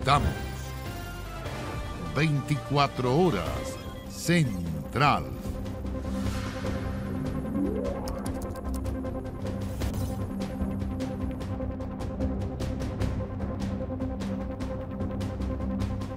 presentamos 24 horas Central.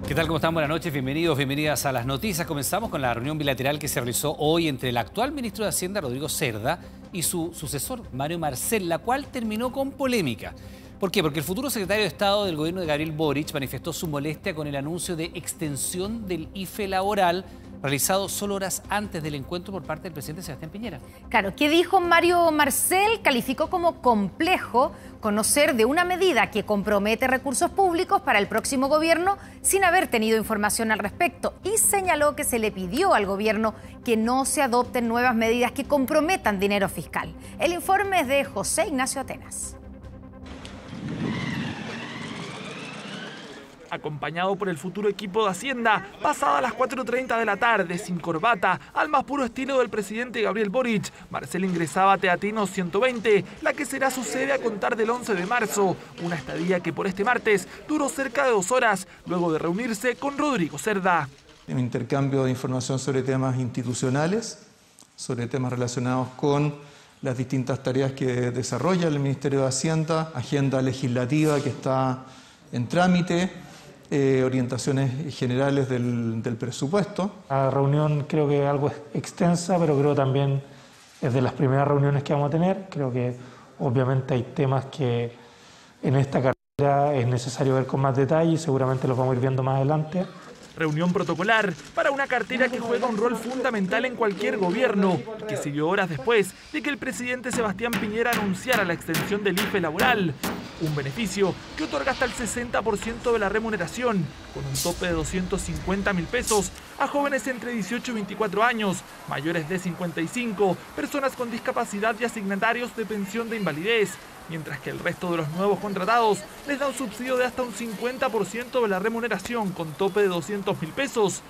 ¿Qué tal? ¿Cómo están? Buenas noches, bienvenidos, bienvenidas a las noticias. Comenzamos con la reunión bilateral que se realizó hoy entre el actual ministro de Hacienda, Rodrigo Cerda, y su sucesor, Mario Marcel, la cual terminó con polémica. ¿Por qué? Porque el futuro secretario de Estado del gobierno de Gabriel Boric manifestó su molestia con el anuncio de extensión del IFE laboral realizado solo horas antes del encuentro por parte del presidente Sebastián Piñera. Claro, ¿qué dijo Mario Marcel? Calificó como complejo conocer de una medida que compromete recursos públicos para el próximo gobierno sin haber tenido información al respecto y señaló que se le pidió al gobierno que no se adopten nuevas medidas que comprometan dinero fiscal. El informe es de José Ignacio Atenas. Acompañado por el futuro equipo de Hacienda, pasada las 4:30 de la tarde, sin corbata, al más puro estilo del presidente Gabriel Boric, Marcel ingresaba a Teatinos 120, la que será su sede a contar del 11 de marzo, una estadía que por este martes duró cerca de 2 horas, luego de reunirse con Rodrigo Cerda. Un intercambio de información sobre temas institucionales, sobre temas relacionados con las distintas tareas que desarrolla el Ministerio de Hacienda, agenda legislativa que está en trámite, orientaciones generales del presupuesto. La reunión creo que es algo extensa, pero creo también es de las primeras reuniones que vamos a tener. Creo que obviamente hay temas que en esta carrera es necesario ver con más detalle y seguramente los vamos a ir viendo más adelante. Reunión protocolar para una cartera que juega un rol fundamental en cualquier gobierno y que siguió horas después de que el presidente Sebastián Piñera anunciara la extensión del IFE laboral. Un beneficio que otorga hasta el 60% de la remuneración, con un tope de 250.000 pesos a jóvenes entre 18 y 24 años, mayores de 55, personas con discapacidad y asignatarios de pensión de invalidez, mientras que el resto de los nuevos contratados les da un subsidio de hasta un 50% de la remuneración con tope de 200.000 pesos.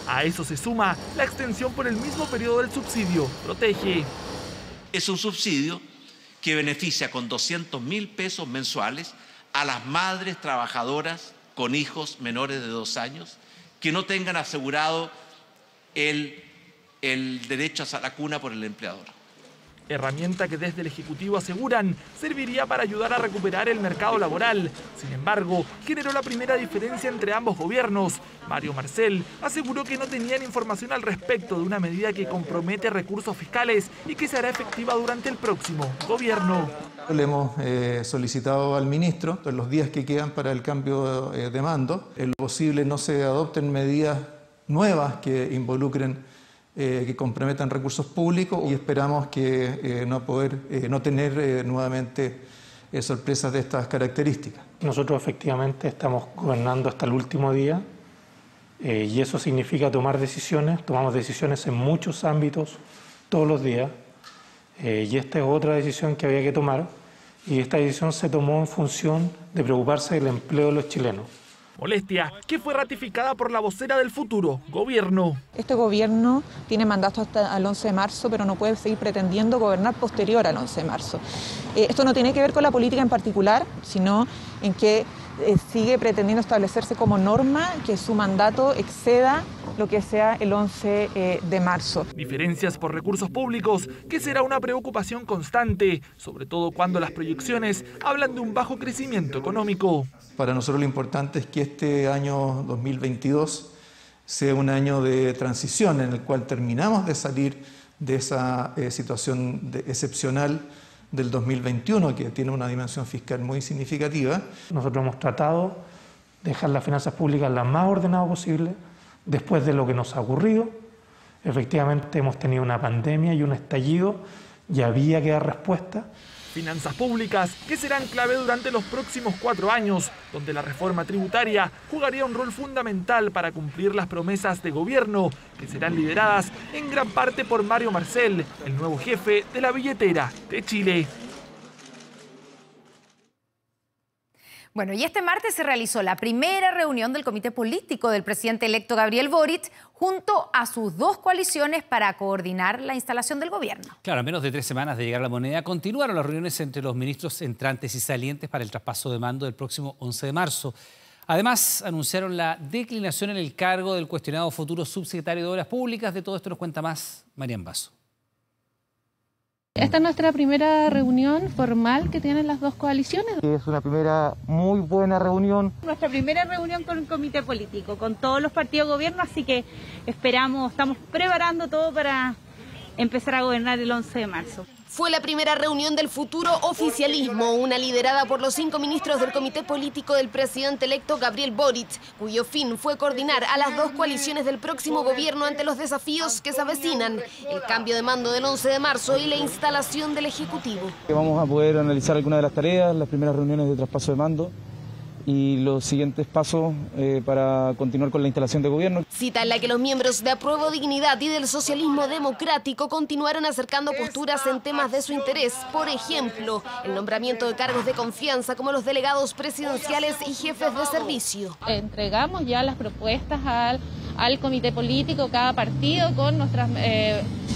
A eso se suma la extensión por el mismo periodo del subsidio Protege. Es un subsidio que beneficia con 200.000 pesos mensuales a las madres trabajadoras con hijos menores de 2 años que no tengan asegurado el derecho a la cuna por el empleador. Herramienta que desde el Ejecutivo aseguran serviría para ayudar a recuperar el mercado laboral. Sin embargo, generó la primera diferencia entre ambos gobiernos. Mario Marcel aseguró que no tenían información al respecto de una medida que compromete recursos fiscales y que será efectiva durante el próximo gobierno. Le hemos solicitado al ministro, en los días que quedan para el cambio de mando, en lo posible no se adopten medidas nuevas que involucren que comprometan recursos públicos y esperamos que no tener nuevamente sorpresas de estas características. Nosotros efectivamente estamos gobernando hasta el último día y eso significa tomar decisiones. Tomamos decisiones en muchos ámbitos todos los días y esta es otra decisión que había que tomar y esta decisión se tomó en función de preocuparse del empleo de los chilenos. Molestia que fue ratificada por la vocera del futuro gobierno. Este gobierno tiene mandato hasta el 11 de marzo, pero no puede seguir pretendiendo gobernar posterior al 11 de marzo. Esto no tiene que ver con la política en particular, sino en que sigue pretendiendo establecerse como norma que su mandato exceda lo que sea el 11 de marzo. Diferencias por recursos públicos, que será una preocupación constante, sobre todo cuando las proyecciones hablan de un bajo crecimiento económico. Para nosotros lo importante es que este año 2022 sea un año de transición en el cual terminamos de salir de esa situación excepcional del 2021, que tiene una dimensión fiscal muy significativa. Nosotros hemos tratado de dejar las finanzas públicas lo más ordenado posible después de lo que nos ha ocurrido. Efectivamente hemos tenido una pandemia y un estallido y había que dar respuesta. Finanzas públicas que serán clave durante los próximos 4 años, donde la reforma tributaria jugaría un rol fundamental para cumplir las promesas de gobierno, que serán lideradas en gran parte por Mario Marcel, el nuevo jefe de la billetera de Chile. Bueno, y este martes se realizó la primera reunión del comité político del presidente electo Gabriel Boric junto a sus 2 coaliciones para coordinar la instalación del gobierno. Claro, a menos de 3 semanas de llegar a la moneda, continuaron las reuniones entre los ministros entrantes y salientes para el traspaso de mando del próximo 11 de marzo. Además, anunciaron la declinación en el cargo del cuestionado futuro subsecretario de Obras Públicas. De todo esto nos cuenta más Marian Basso. Esta es nuestra primera reunión formal que tienen las dos coaliciones. Es una primera muy buena reunión. Nuestra primera reunión con el comité político, con todos los partidos de gobierno, así que estamos preparando todo para empezar a gobernar el 11 de marzo. Fue la primera reunión del futuro oficialismo, una liderada por los 5 ministros del comité político del presidente electo Gabriel Boric, cuyo fin fue coordinar a las dos coaliciones del próximo gobierno ante los desafíos que se avecinan, el cambio de mando del 11 de marzo y la instalación del Ejecutivo. Vamos a poder analizar algunas de las tareas, las primeras reuniones de traspaso de mando y los siguientes pasos para continuar con la instalación de gobierno. Cita en la que los miembros de Apruebo Dignidad y del Socialismo Democrático continuaron acercando posturas en temas de su interés. Por ejemplo, el nombramiento de cargos de confianza como los delegados presidenciales y jefes de servicio. Entregamos ya las propuestas al comité político, cada partido, con nuestras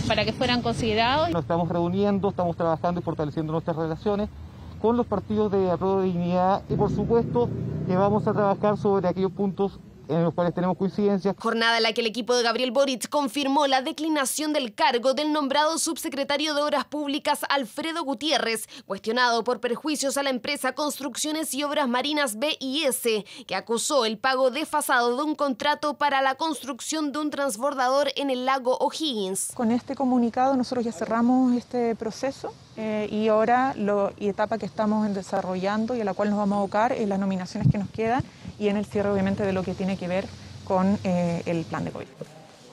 para que fueran considerados. Nos estamos reuniendo, estamos trabajando y fortaleciendo nuestras relaciones con los partidos de Apruebo Dignidad y por supuesto que vamos a trabajar sobre aquellos puntos en los cuales tenemos coincidencias. Jornada en la que el equipo de Gabriel Boric confirmó la declinación del cargo del nombrado subsecretario de Obras Públicas Alfredo Gutiérrez, cuestionado por perjuicios a la empresa Construcciones y Obras Marinas BIS, que acusó el pago desfasado de un contrato para la construcción de un transbordador en el lago O'Higgins. Con este comunicado nosotros ya cerramos este proceso y ahora la etapa que estamos desarrollando y a la cual nos vamos a abocar es las nominaciones que nos quedan y en el cierre obviamente de lo que tiene que ver con el plan de COVID.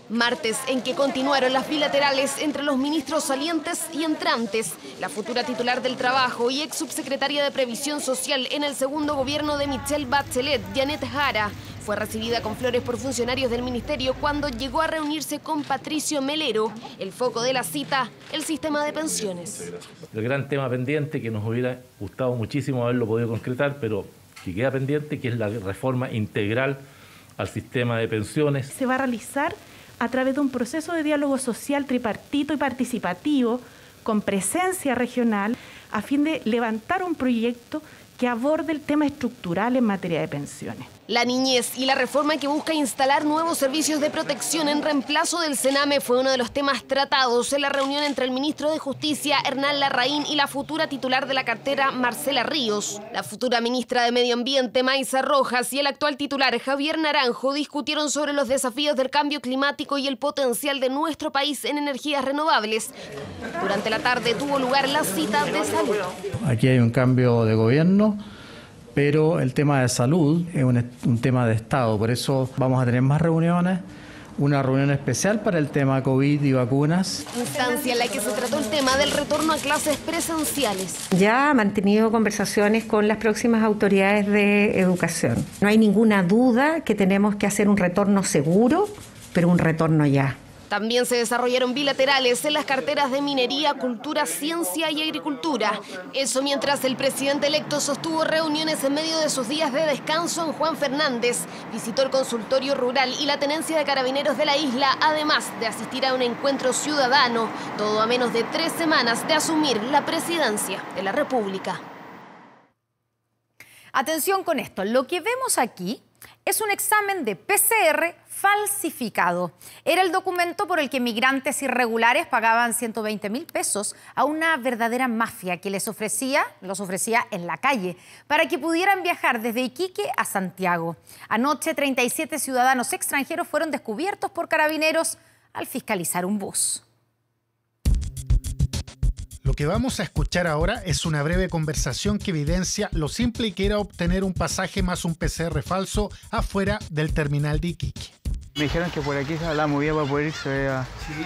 Martes en que continuaron las bilaterales entre los ministros salientes y entrantes. La futura titular del Trabajo y ex subsecretaria de Previsión Social en el segundo gobierno de Michelle Bachelet, Janet Jara, fue recibida con flores por funcionarios del ministerio cuando llegó a reunirse con Patricio Melero. El foco de la cita, el sistema de pensiones. El gran tema pendiente que nos hubiera gustado muchísimo haberlo podido concretar, pero que queda pendiente, que es la reforma integral al sistema de pensiones. Se va a realizar a través de un proceso de diálogo social tripartito y participativo con presencia regional a fin de levantar un proyecto que aborde el tema estructural en materia de pensiones. La niñez y la reforma que busca instalar nuevos servicios de protección en reemplazo del Sename fue uno de los temas tratados en la reunión entre el ministro de Justicia, Hernán Larraín, y la futura titular de la cartera, Marcela Ríos. La futura ministra de Medio Ambiente, Maisa Rojas, y el actual titular, Javier Naranjo, discutieron sobre los desafíos del cambio climático y el potencial de nuestro país en energías renovables. Durante la tarde tuvo lugar la cita de salud. Aquí hay un cambio de gobierno, pero el tema de salud es un tema de Estado, por eso vamos a tener más reuniones, una reunión especial para el tema COVID y vacunas. Instancia en la que se trató el tema del retorno a clases presenciales. Ya ha mantenido conversaciones con las próximas autoridades de educación. No hay ninguna duda que tenemos que hacer un retorno seguro, pero un retorno ya. También se desarrollaron bilaterales en las carteras de Minería, Cultura, Ciencia y Agricultura. Eso mientras el presidente electo sostuvo reuniones en medio de sus días de descanso en Juan Fernández. Visitó el consultorio rural y la tenencia de carabineros de la isla, además de asistir a un encuentro ciudadano. Todo a menos de 3 semanas de asumir la presidencia de la República. Atención con esto, lo que vemos aquí es un examen de PCR falsificado. Era el documento por el que migrantes irregulares pagaban 120.000 pesos a una verdadera mafia que los ofrecía en la calle para que pudieran viajar desde Iquique a Santiago. Anoche 37 ciudadanos extranjeros fueron descubiertos por carabineros al fiscalizar un bus. Lo que vamos a escuchar ahora es una breve conversación que evidencia lo simple que era obtener un pasaje más un PCR falso afuera del terminal de Iquique. Me dijeron que por aquí se la movía para poder irse a... Sí.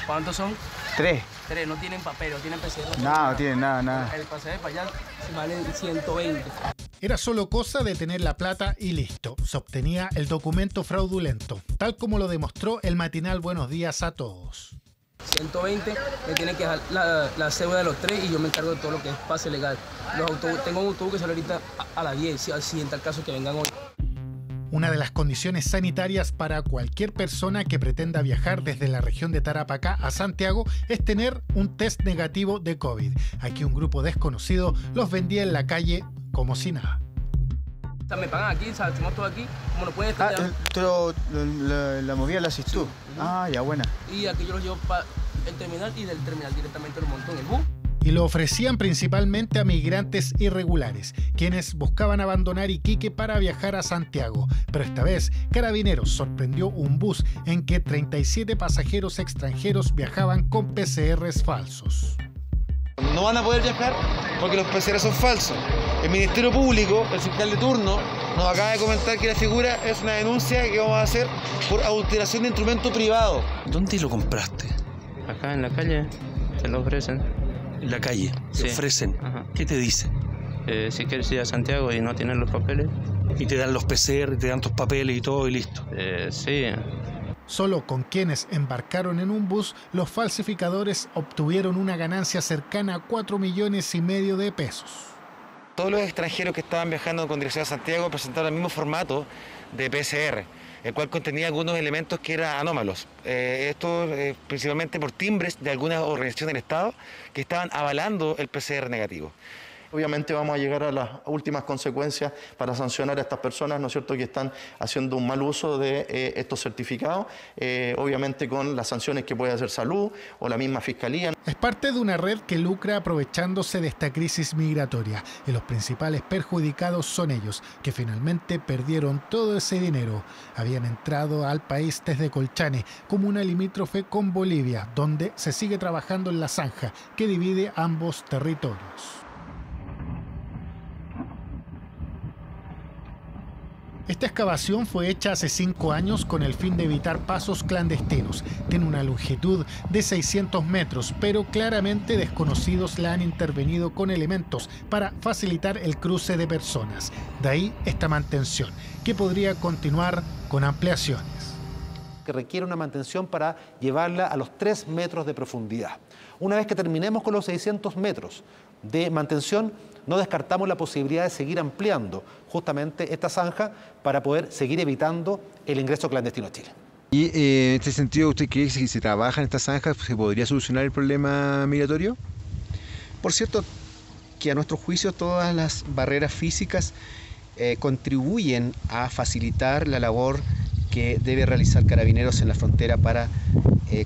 ¿Cuántos son? 3. 3, no tienen papel, no tienen PCR. No tienen nada. El pasaje para allá vale 120. Era solo cosa de tener la plata y listo. Se obtenía el documento fraudulento, tal como lo demostró el matinal Buenos Días a Todos. 120, me tienen que dejar la cédula de los 3 y yo me encargo de todo lo que es pase legal. Tengo un autobús que sale ahorita a las 10, si en tal caso que vengan hoy. Una de las condiciones sanitarias para cualquier persona que pretenda viajar desde la región de Tarapacá a Santiago es tener un test negativo de COVID. Aquí un grupo desconocido los vendía en la calle como si nada. O sea, me pagan aquí, hacemos todo aquí, como no pueden estar... la movida la haces tú. Sí. Ah, ya, buena. Y aquí yo los llevo para el terminal y del terminal directamente lo monto en el bus. Y lo ofrecían principalmente a migrantes irregulares, quienes buscaban abandonar Iquique para viajar a Santiago. Pero esta vez, Carabineros sorprendió un bus en que 37 pasajeros extranjeros viajaban con PCRs falsos. No van a poder viajar porque los PCR son falsos. El Ministerio Público, el fiscal de turno, nos acaba de comentar que la figura es una denuncia que vamos a hacer por adulteración de instrumento privado. ¿Dónde lo compraste? Acá en la calle, te lo ofrecen. En la calle, te ofrecen. Ajá. ¿Qué te dicen? Si quieres ir a Santiago y no tienes los papeles. Y te dan los PCR, te dan tus papeles y todo y listo. Sí. Solo con quienes embarcaron en un bus, los falsificadores obtuvieron una ganancia cercana a 4,5 millones de pesos. Todos los extranjeros que estaban viajando con dirección a Santiago presentaron el mismo formato de PCR, el cual contenía algunos elementos que eran anómalos. Esto principalmente por timbres de algunas organizaciones del Estado que estaban avalando el PCR negativo. Obviamente vamos a llegar a las últimas consecuencias para sancionar a estas personas, ¿no es cierto?, que están haciendo un mal uso de estos certificados, obviamente con las sanciones que puede hacer Salud o la misma Fiscalía. Es parte de una red que lucra aprovechándose de esta crisis migratoria y los principales perjudicados son ellos, que finalmente perdieron todo ese dinero. Habían entrado al país desde Colchane, comuna limítrofe con Bolivia, donde se sigue trabajando en la zanja que divide ambos territorios. Esta excavación fue hecha hace 5 años con el fin de evitar pasos clandestinos. Tiene una longitud de 600 metros, pero claramente desconocidos la han intervenido con elementos para facilitar el cruce de personas. De ahí esta mantención, que podría continuar con ampliaciones. Que requiere una mantención para llevarla a los 3 metros de profundidad. Una vez que terminemos con los 600 metros de mantención, no descartamos la posibilidad de seguir ampliando justamente esta zanja para poder seguir evitando el ingreso clandestino a Chile. Y en este sentido, ¿usted cree que si se trabaja en esta zanja se podría solucionar el problema migratorio? Por cierto, que a nuestro juicio todas las barreras físicas contribuyen a facilitar la labor que debe realizar Carabineros en la frontera para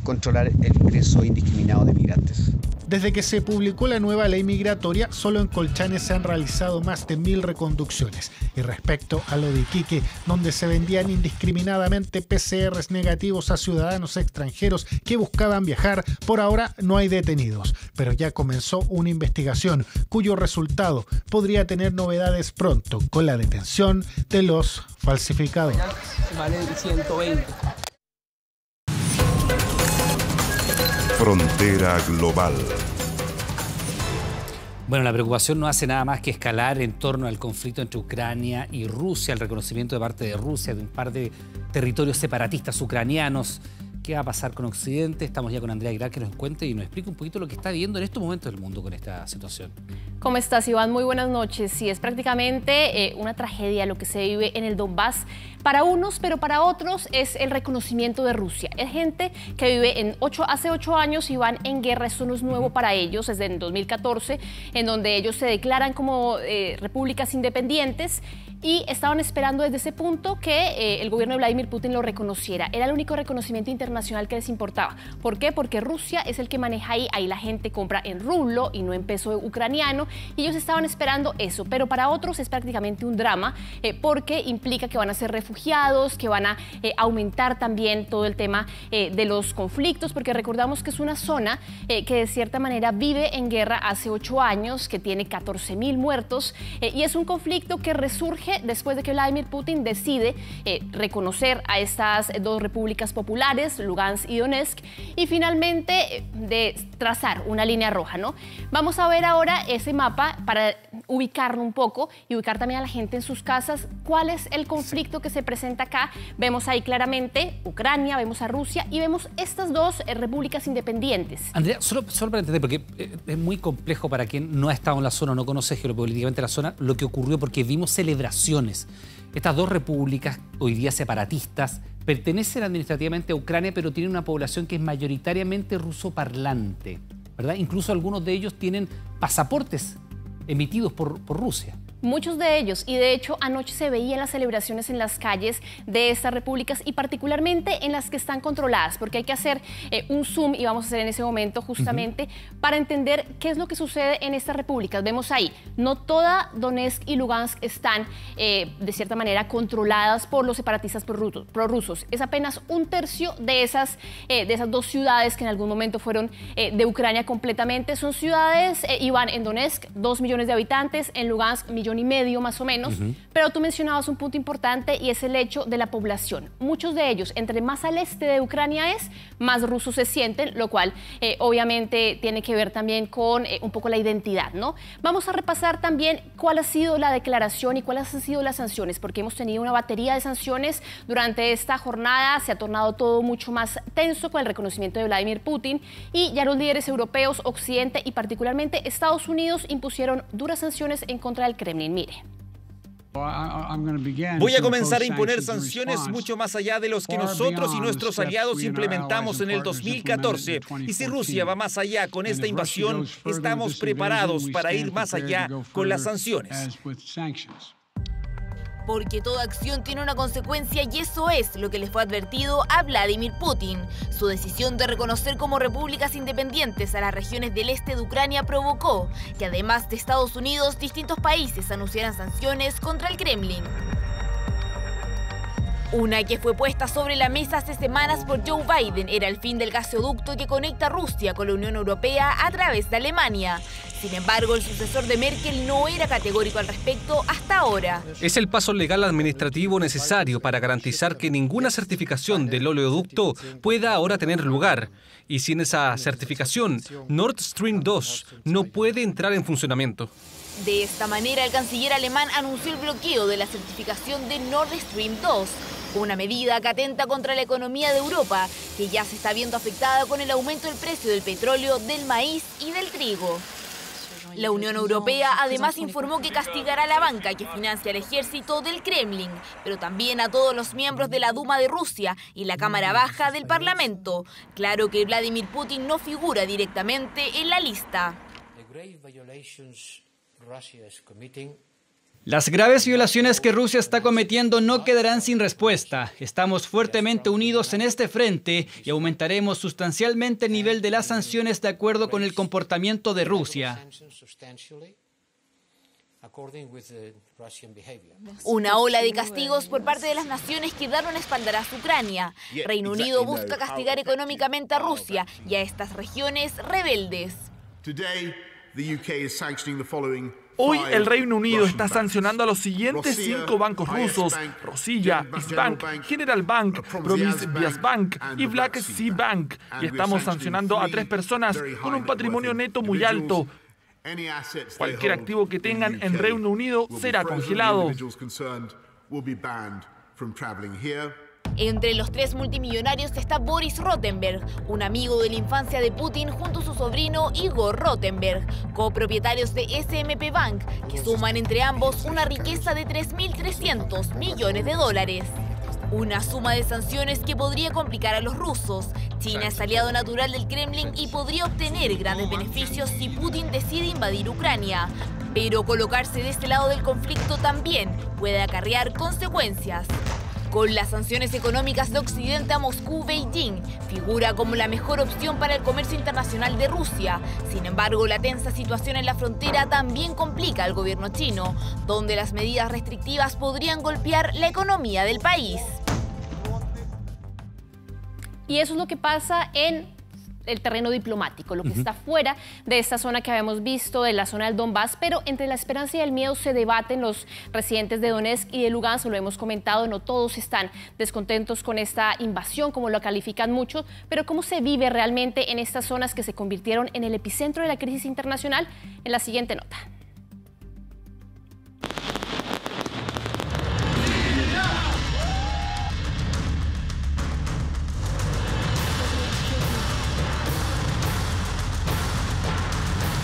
controlar el ingreso indiscriminado de migrantes. Desde que se publicó la nueva ley migratoria, solo en Colchane se han realizado más de 1000 reconducciones. Y respecto a lo de Iquique, donde se vendían indiscriminadamente PCRs negativos a ciudadanos extranjeros que buscaban viajar, por ahora no hay detenidos. Pero ya comenzó una investigación cuyo resultado podría tener novedades pronto con la detención de los falsificadores. Valen 120. Frontera Global. Bueno, la preocupación no hace nada más que escalar en torno al conflicto entre Ucrania y Rusia, el reconocimiento de parte de Rusia de un par de territorios separatistas ucranianos. ¿Qué va a pasar con Occidente? Estamos ya con Andrea Aguilar que nos cuente y nos explique un poquito lo que está viviendo en estos momentos el mundo con esta situación. ¿Cómo estás, Iván? Muy buenas noches. Sí, es prácticamente una tragedia lo que se vive en el Donbass para unos, pero para otros es el reconocimiento de Rusia. Es gente que vive hace 8 años y van en guerra. Esto no es nuevo para ellos, desde el 2014, en donde ellos se declaran como repúblicas independientes y estaban esperando desde ese punto que el gobierno de Vladimir Putin lo reconociera. Era el único reconocimiento internacional que les importaba. ¿Por qué? Porque Rusia es el que maneja ahí la gente compra en rublo y no en peso ucraniano, y ellos estaban esperando eso, pero para otros es prácticamente un drama porque implica que van a ser refugiados, que van a aumentar también todo el tema de los conflictos, porque recordamos que es una zona que de cierta manera vive en guerra hace 8 años, que tiene 14.000 muertos y es un conflicto que resurge después de que Vladimir Putin decide reconocer a estas 2 repúblicas populares, Lugansk y Donetsk, y finalmente de trazar una línea roja, ¿no? Vamos a ver ahora ese mapa para ubicarlo un poco y ubicar también a la gente en sus casas. ¿Cuál es el conflicto que se presenta acá? Vemos ahí claramente Ucrania, vemos a Rusia y vemos estas 2 repúblicas independientes. Andrea, solo para entender, porque es muy complejo para quien no ha estado en la zona, no conoce geopolíticamente la zona, lo que ocurrió, porque vimos celebraciones. Estas 2 repúblicas, hoy día separatistas, pertenecen administrativamente a Ucrania, pero tienen una población que es mayoritariamente rusoparlante, ¿verdad? Incluso algunos de ellos tienen pasaportes emitidos por Rusia. Muchos de ellos, y de hecho anoche se veían las celebraciones en las calles de estas repúblicas y particularmente en las que están controladas, porque hay que hacer un zoom y vamos a hacer en ese momento justamente para entender qué es lo que sucede en estas repúblicas. Vemos ahí, no toda Donetsk y Lugansk están de cierta manera controladas por los separatistas prorrusos. Es apenas un tercio de esas dos ciudades que en algún momento fueron de Ucrania completamente. Son ciudades, Iván, en Donetsk, 2 millones de habitantes, en Lugansk, 1,5 millones más o menos, pero tú mencionabas un punto importante y es el hecho de la población. Muchos de ellos, entre más al este de Ucrania más rusos se sienten, lo cual obviamente tiene que ver también con un poco la identidad, ¿no? Vamos a repasar también cuál ha sido la declaración y cuáles han sido las sanciones, porque hemos tenido una batería de sanciones durante esta jornada, se ha tornado todo mucho más tenso con el reconocimiento de Vladimir Putin y ya los líderes europeos, Occidente y particularmente Estados Unidos impusieron duras sanciones en contra del Kremlin. Mire. Voy a comenzar a imponer sanciones mucho más allá de los que nosotros y nuestros aliados implementamos en el 2014. Y si Rusia va más allá con esta invasión, estamos preparados para ir más allá con las sanciones. Porque toda acción tiene una consecuencia y eso es lo que le fue advertido a Vladimir Putin. Su decisión de reconocer como repúblicas independientes a las regiones del este de Ucrania provocó que además de Estados Unidos, distintos países anunciaran sanciones contra el Kremlin. Una que fue puesta sobre la mesa hace semanas por Joe Biden era el fin del gasoducto que conecta Rusia con la Unión Europea a través de Alemania. Sin embargo, el sucesor de Merkel no era categórico al respecto hasta ahora. Es el paso legal administrativo necesario para garantizar que ninguna certificación del oleoducto pueda ahora tener lugar. Y sin esa certificación, Nord Stream 2 no puede entrar en funcionamiento. De esta manera, el canciller alemán anunció el bloqueo de la certificación de Nord Stream 2, una medida que atenta contra la economía de Europa, que ya se está viendo afectada con el aumento del precio del petróleo, del maíz y del trigo. La Unión Europea además informó que castigará a la banca que financia el ejército del Kremlin, pero también a todos los miembros de la Duma de Rusia y la Cámara Baja del Parlamento. Claro que Vladimir Putin no figura directamente en la lista. Las graves violaciones que Rusia está cometiendo no quedarán sin respuesta. Estamos fuertemente unidos en este frente y aumentaremos sustancialmente el nivel de las sanciones de acuerdo con el comportamiento de Rusia. Una ola de castigos por parte de las naciones que daron espaldarazo a Ucrania. Reino Unido busca castigar económicamente a Rusia y a estas regiones rebeldes. Hoy el Reino Unido está sancionando a los siguientes 5 bancos rusos: Rosilla, Isbank, General Bank, Provinz Bank y Black Sea Bank. Y estamos sancionando a 3 personas con un patrimonio neto muy alto. Cualquier activo que tengan en Reino Unido será congelado. Entre los 3 multimillonarios está Boris Rotenberg, un amigo de la infancia de Putin junto a su sobrino Igor Rotenberg, copropietarios de SMP Bank, que suman entre ambos una riqueza de 3.300 millones de dólares. Una suma de sanciones que podría complicar a los rusos. China es aliado natural del Kremlin y podría obtener grandes beneficios si Putin decide invadir Ucrania. Pero colocarse de este lado del conflicto también puede acarrear consecuencias. Con las sanciones económicas de Occidente a Moscú, Beijing figura como la mejor opción para el comercio internacional de Rusia. Sin embargo, la tensa situación en la frontera también complica al gobierno chino, donde las medidas restrictivas podrían golpear la economía del país. Y eso es lo que pasa en el terreno diplomático, lo que está fuera de esta zona que habíamos visto, de la zona del Donbass, pero entre la esperanza y el miedo se debaten los residentes de Donetsk y de Lugansk, lo hemos comentado, no todos están descontentos con esta invasión, como lo califican muchos, pero cómo se vive realmente en estas zonas que se convirtieron en el epicentro de la crisis internacional, en la siguiente nota.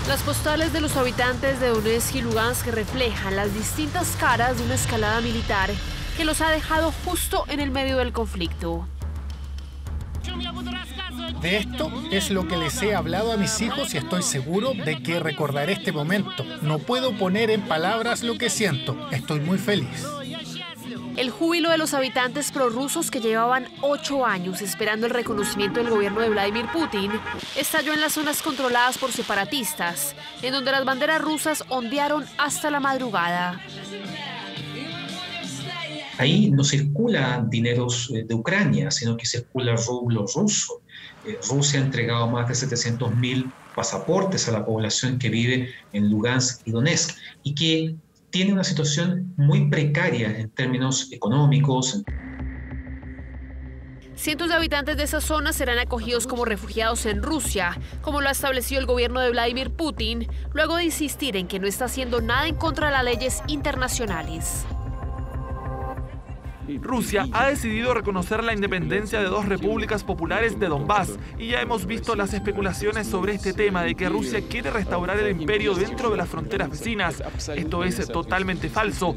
Las postales de los habitantes de Donetsk y Lugansk reflejan las distintas caras de una escalada militar que los ha dejado justo en el medio del conflicto. De esto es lo que les he hablado a mis hijos y estoy seguro de que recordaré este momento. No puedo poner en palabras lo que siento. Estoy muy feliz. El júbilo de los habitantes prorrusos que llevaban 8 años esperando el reconocimiento del gobierno de Vladimir Putin estalló en las zonas controladas por separatistas, en donde las banderas rusas ondearon hasta la madrugada. Ahí no circula dineros de Ucrania, sino que circula rublo ruso. Rusia ha entregado más de 700.000 pasaportes a la población que vive en Lugansk y Donetsk y que tiene una situación muy precaria en términos económicos. Cientos de habitantes de esa zona serán acogidos como refugiados en Rusia, como lo ha establecido el gobierno de Vladimir Putin, luego de insistir en que no está haciendo nada en contra de las leyes internacionales. Rusia ha decidido reconocer la independencia de 2 repúblicas populares de Donbass y ya hemos visto las especulaciones sobre este tema de que Rusia quiere restaurar el imperio dentro de las fronteras vecinas. Esto es totalmente falso.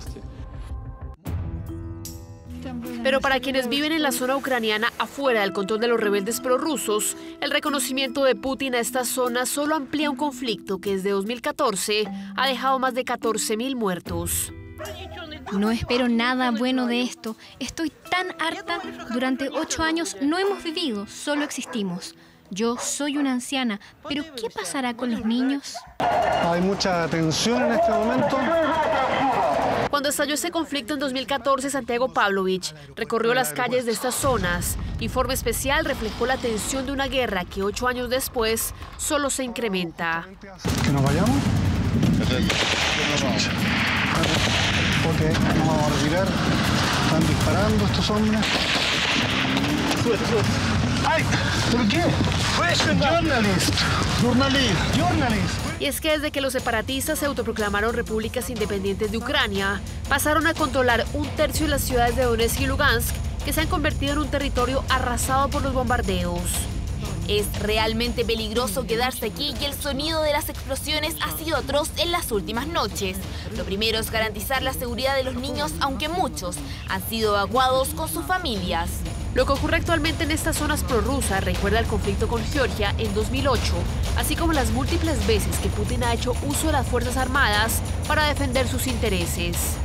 Pero para quienes viven en la zona ucraniana afuera del control de los rebeldes prorrusos, el reconocimiento de Putin a esta zona solo amplía un conflicto que desde 2014 ha dejado más de 14.000 muertos. No espero nada bueno de esto. Estoy tan harta. Durante 8 años no hemos vivido, solo existimos. Yo soy una anciana, pero ¿qué pasará con los niños? Hay mucha tensión en este momento. Cuando estalló ese conflicto en 2014, Santiago Pavlovich recorrió las calles de estas zonas. Informe especial reflejó la tensión de una guerra que 8 años después solo se incrementa. ¿Que nos vayamos? Ok, nos vamos a retirar. Están disparando estos hombres. Sube. ¡Ay! ¿Por qué? Journalist. Y es que desde que los separatistas se autoproclamaron repúblicas independientes de Ucrania, pasaron a controlar 1/3 de las ciudades de Donetsk y Lugansk, que se han convertido en un territorio arrasado por los bombardeos. Es realmente peligroso quedarse aquí y el sonido de las explosiones ha sido atroz en las últimas noches. Lo primero es garantizar la seguridad de los niños, aunque muchos han sido evacuados con sus familias. Lo que ocurre actualmente en estas zonas prorrusas recuerda el conflicto con Georgia en 2008, así como las múltiples veces que Putin ha hecho uso de las Fuerzas Armadas para defender sus intereses.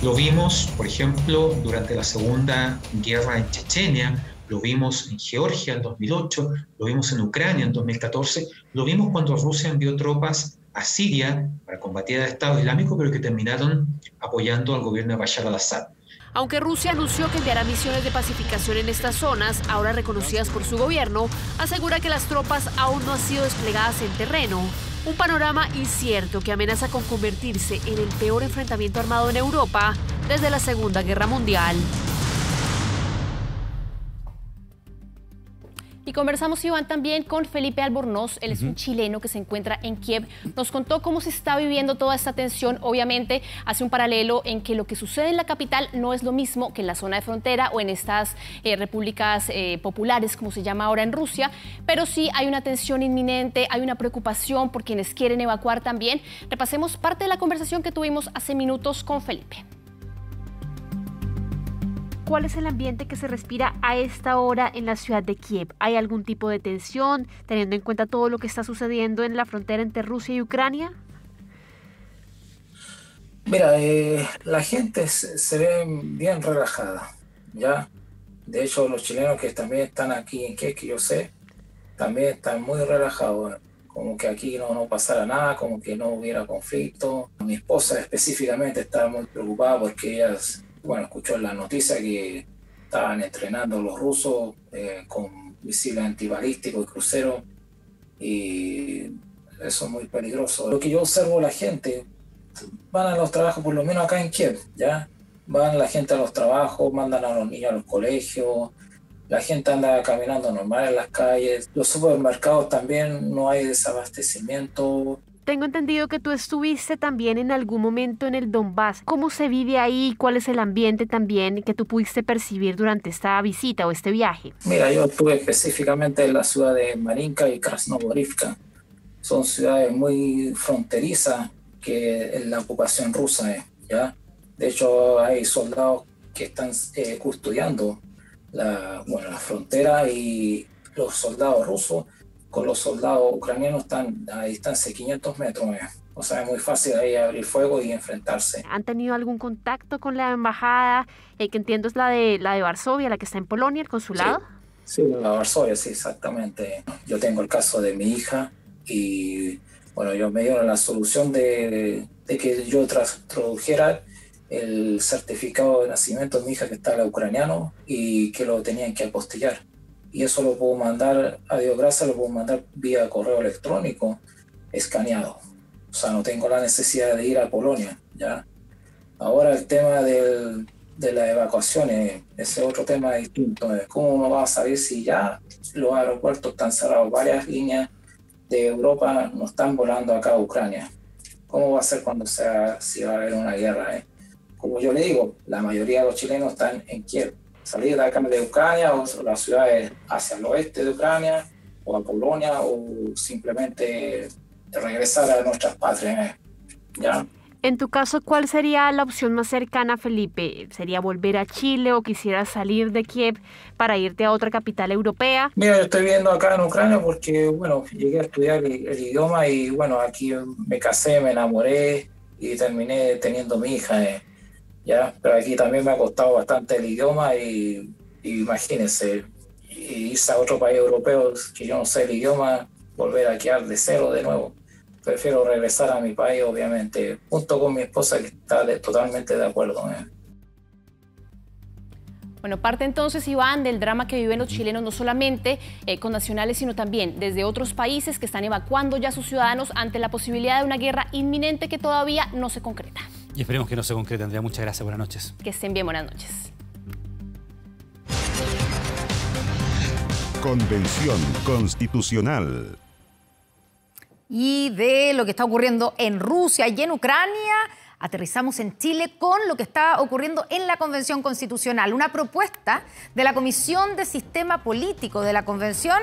Lo vimos, por ejemplo, durante la Segunda Guerra en Chechenia, lo vimos en Georgia en 2008, lo vimos en Ucrania en 2014, lo vimos cuando Rusia envió tropas a Siria para combatir al Estado Islámico, pero que terminaron apoyando al gobierno de Bashar al-Assad. Aunque Rusia anunció que enviará misiones de pacificación en estas zonas, ahora reconocidas por su gobierno, asegura que las tropas aún no han sido desplegadas en terreno. Un panorama incierto que amenaza con convertirse en el peor enfrentamiento armado en Europa desde la Segunda Guerra Mundial. Y conversamos, Iván, también con Felipe Albornoz. Él es un chileno que se encuentra en Kiev. Nos contó cómo se está viviendo toda esta tensión. Obviamente hace un paralelo en que lo que sucede en la capital no es lo mismo que en la zona de frontera o en estas repúblicas populares, como se llama ahora en Rusia. Pero sí hay una tensión inminente, hay una preocupación por quienes quieren evacuar también. Repasemos parte de la conversación que tuvimos hace minutos con Felipe. ¿Cuál es el ambiente que se respira a esta hora en la ciudad de Kiev? ¿Hay algún tipo de tensión, teniendo en cuenta todo lo que está sucediendo en la frontera entre Rusia y Ucrania? Mira, la gente se ve bien relajada, ¿ya? De hecho, los chilenos que también están aquí en Kiev, que yo sé, también están muy relajados, como que aquí no pasara nada, como que no hubiera conflicto. Mi esposa específicamente estaba muy preocupada porque ellas... Bueno, escuchó en la noticia que estaban entrenando los rusos con misiles antibalísticos y cruceros, y eso es muy peligroso. Lo que yo observo, la gente van a los trabajos, por lo menos acá en Kiev, ¿ya? Van la gente a los trabajos, mandan a los niños a los colegios, la gente anda caminando normal en las calles, los supermercados también no hay desabastecimiento. Tengo entendido que tú estuviste también en algún momento en el Donbass. ¿Cómo se vive ahí? ¿Cuál es el ambiente también que tú pudiste percibir durante esta visita o este viaje? Mira, yo estuve específicamente en la ciudad de Marinka y Krasnoborivka. Son ciudades muy fronterizas que en la ocupación rusa, ¿ya? De hecho, hay soldados que están custodiando la frontera y los soldados rusos con los soldados ucranianos están a distancia de 500 metros. O sea, es muy fácil ahí abrir fuego y enfrentarse. ¿Han tenido algún contacto con la embajada, que entiendo es la de Varsovia, la que está en Polonia, el consulado? Sí, la Varsovia, sí, exactamente. Yo tengo el caso de mi hija y, bueno, ellos me dieron la solución de que yo tradujera el certificado de nacimiento de mi hija que está ucraniano y que lo tenían que apostillar. Y eso lo puedo mandar, a Dios gracias, lo puedo mandar vía correo electrónico escaneado. O sea, no tengo la necesidad de ir a Polonia, ¿ya? Ahora el tema de las evacuaciones, ese otro tema distinto. ¿Cómo uno va a saber si ya los aeropuertos están cerrados? Varias líneas de Europa no están volando acá a Ucrania. ¿Cómo va a ser cuando si va a haber una guerra? Como yo le digo, la mayoría de los chilenos están en Kiev. Salir de acá de Ucrania o las ciudades hacia el oeste de Ucrania o a Polonia o simplemente regresar a nuestras patrias, ¿ya? En tu caso, ¿cuál sería la opción más cercana, Felipe? ¿Sería volver a Chile o quisieras salir de Kiev para irte a otra capital europea? Mira, yo estoy viviendo acá en Ucrania porque, bueno, llegué a estudiar el idioma y, bueno, aquí me casé, me enamoré y terminé teniendo mi hija, ¿ya? Pero aquí también me ha costado bastante el idioma y imagínense, irse a otro país europeo que yo no sé el idioma, volver a quedar de cero de nuevo. Prefiero regresar a mi país, obviamente, junto con mi esposa que está totalmente de acuerdo. Bueno, parte entonces, Iván, del drama que viven los chilenos, no solamente con nacionales, sino también desde otros países que están evacuando ya a sus ciudadanos ante la posibilidad de una guerra inminente que todavía no se concreta. Y esperemos que no se concrete, Andrea. Muchas gracias. Buenas noches. Que estén bien. Buenas noches. Convención Constitucional. Y de lo que está ocurriendo en Rusia y en Ucrania, aterrizamos en Chile con lo que está ocurriendo en la Convención Constitucional. Una propuesta de la Comisión de Sistema Político de la Convención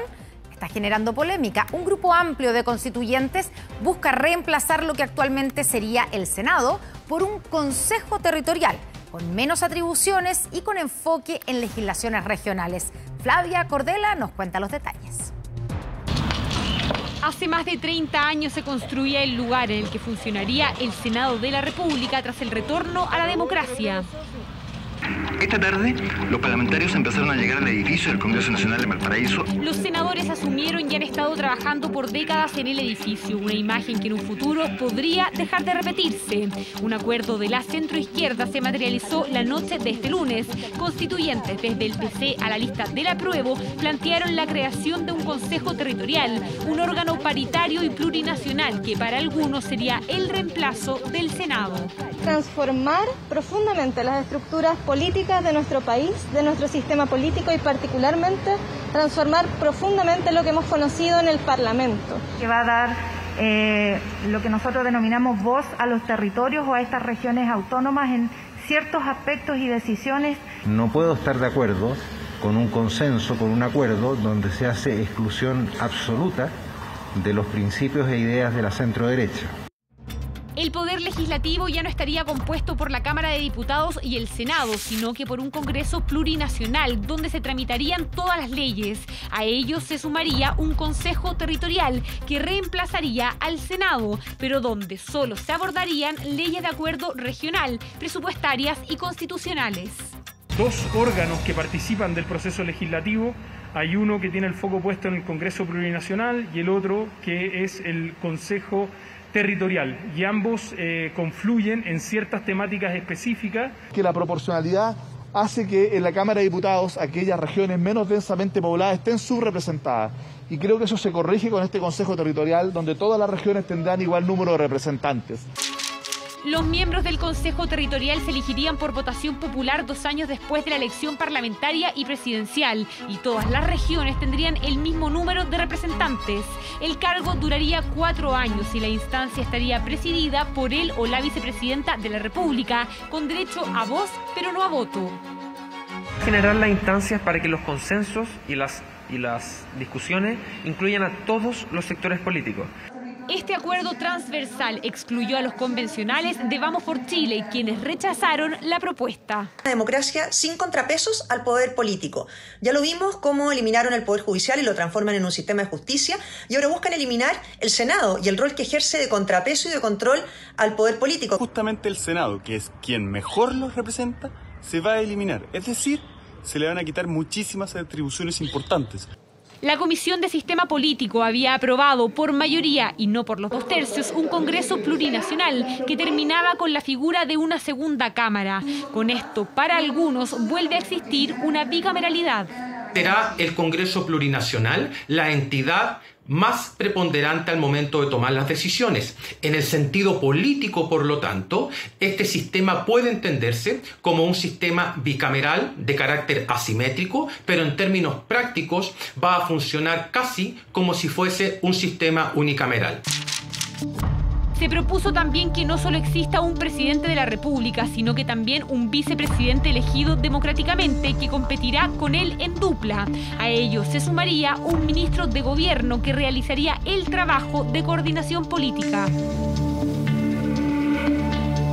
está generando polémica. Un grupo amplio de constituyentes busca reemplazar lo que actualmente sería el Senado por un Consejo Territorial, con menos atribuciones y con enfoque en legislaciones regionales. Flavia Cordela nos cuenta los detalles. Hace más de 30 años se construía el lugar en el que funcionaría el Senado de la República tras el retorno a la democracia. Esta tarde, los parlamentarios empezaron a llegar al edificio del Congreso Nacional de Valparaíso. Los senadores asumieron y han estado trabajando por décadas en el edificio, una imagen que en un futuro podría dejar de repetirse. Un acuerdo de la centroizquierda se materializó la noche de este lunes. Constituyentes desde el PC a la lista del apruebo plantearon la creación de un Consejo Territorial, un órgano paritario y plurinacional que para algunos sería el reemplazo del Senado. Transformar profundamente las estructuras políticas de nuestro país, de nuestro sistema político y particularmente transformar profundamente lo que hemos conocido en el Parlamento. Que va a dar lo que nosotros denominamos voz a los territorios o a estas regiones autónomas en ciertos aspectos y decisiones. No puedo estar de acuerdo con un consenso, con un acuerdo donde se hace exclusión absoluta de los principios e ideas de la centroderecha. El Poder Legislativo ya no estaría compuesto por la Cámara de Diputados y el Senado, sino que por un Congreso plurinacional, donde se tramitarían todas las leyes. A ellos se sumaría un Consejo Territorial que reemplazaría al Senado, pero donde solo se abordarían leyes de acuerdo regional, presupuestarias y constitucionales. Dos órganos que participan del proceso legislativo. Hay uno que tiene el foco puesto en el Congreso Plurinacional y el otro que es el Consejo Territorial, y ambos confluyen en ciertas temáticas específicas. Que la proporcionalidad hace que en la Cámara de Diputados aquellas regiones menos densamente pobladas estén subrepresentadas, y creo que eso se corrige con este Consejo Territorial, donde todas las regiones tendrán igual número de representantes. Los miembros del Consejo Territorial se elegirían por votación popular 2 años después de la elección parlamentaria y presidencial, y todas las regiones tendrían el mismo número de representantes. El cargo duraría 4 años y la instancia estaría presidida por él o la vicepresidenta de la República, con derecho a voz pero no a voto. Generar las instancias para que los consensos y las discusiones incluyan a todos los sectores políticos. Este acuerdo transversal excluyó a los convencionales de Vamos por Chile, quienes rechazaron la propuesta. Una democracia sin contrapesos al poder político. Ya lo vimos cómo eliminaron el poder judicial y lo transforman en un sistema de justicia, y ahora buscan eliminar el Senado y el rol que ejerce de contrapeso y de control al poder político. Justamente el Senado, que es quien mejor los representa, se va a eliminar. Es decir, se le van a quitar muchísimas atribuciones importantes. La Comisión de Sistema Político había aprobado por mayoría y no por los 2/3 un Congreso plurinacional que terminaba con la figura de una segunda cámara. Con esto, para algunos, vuelve a existir una bicameralidad. Será el Congreso plurinacional la entidad más preponderante al momento de tomar las decisiones. En el sentido político, por lo tanto, este sistema puede entenderse como un sistema bicameral de carácter asimétrico, pero en términos prácticos va a funcionar casi como si fuese un sistema unicameral. Se propuso también que no solo exista un presidente de la República, sino que también un vicepresidente elegido democráticamente que competirá con él en dupla. A ello se sumaría un ministro de gobierno que realizaría el trabajo de coordinación política.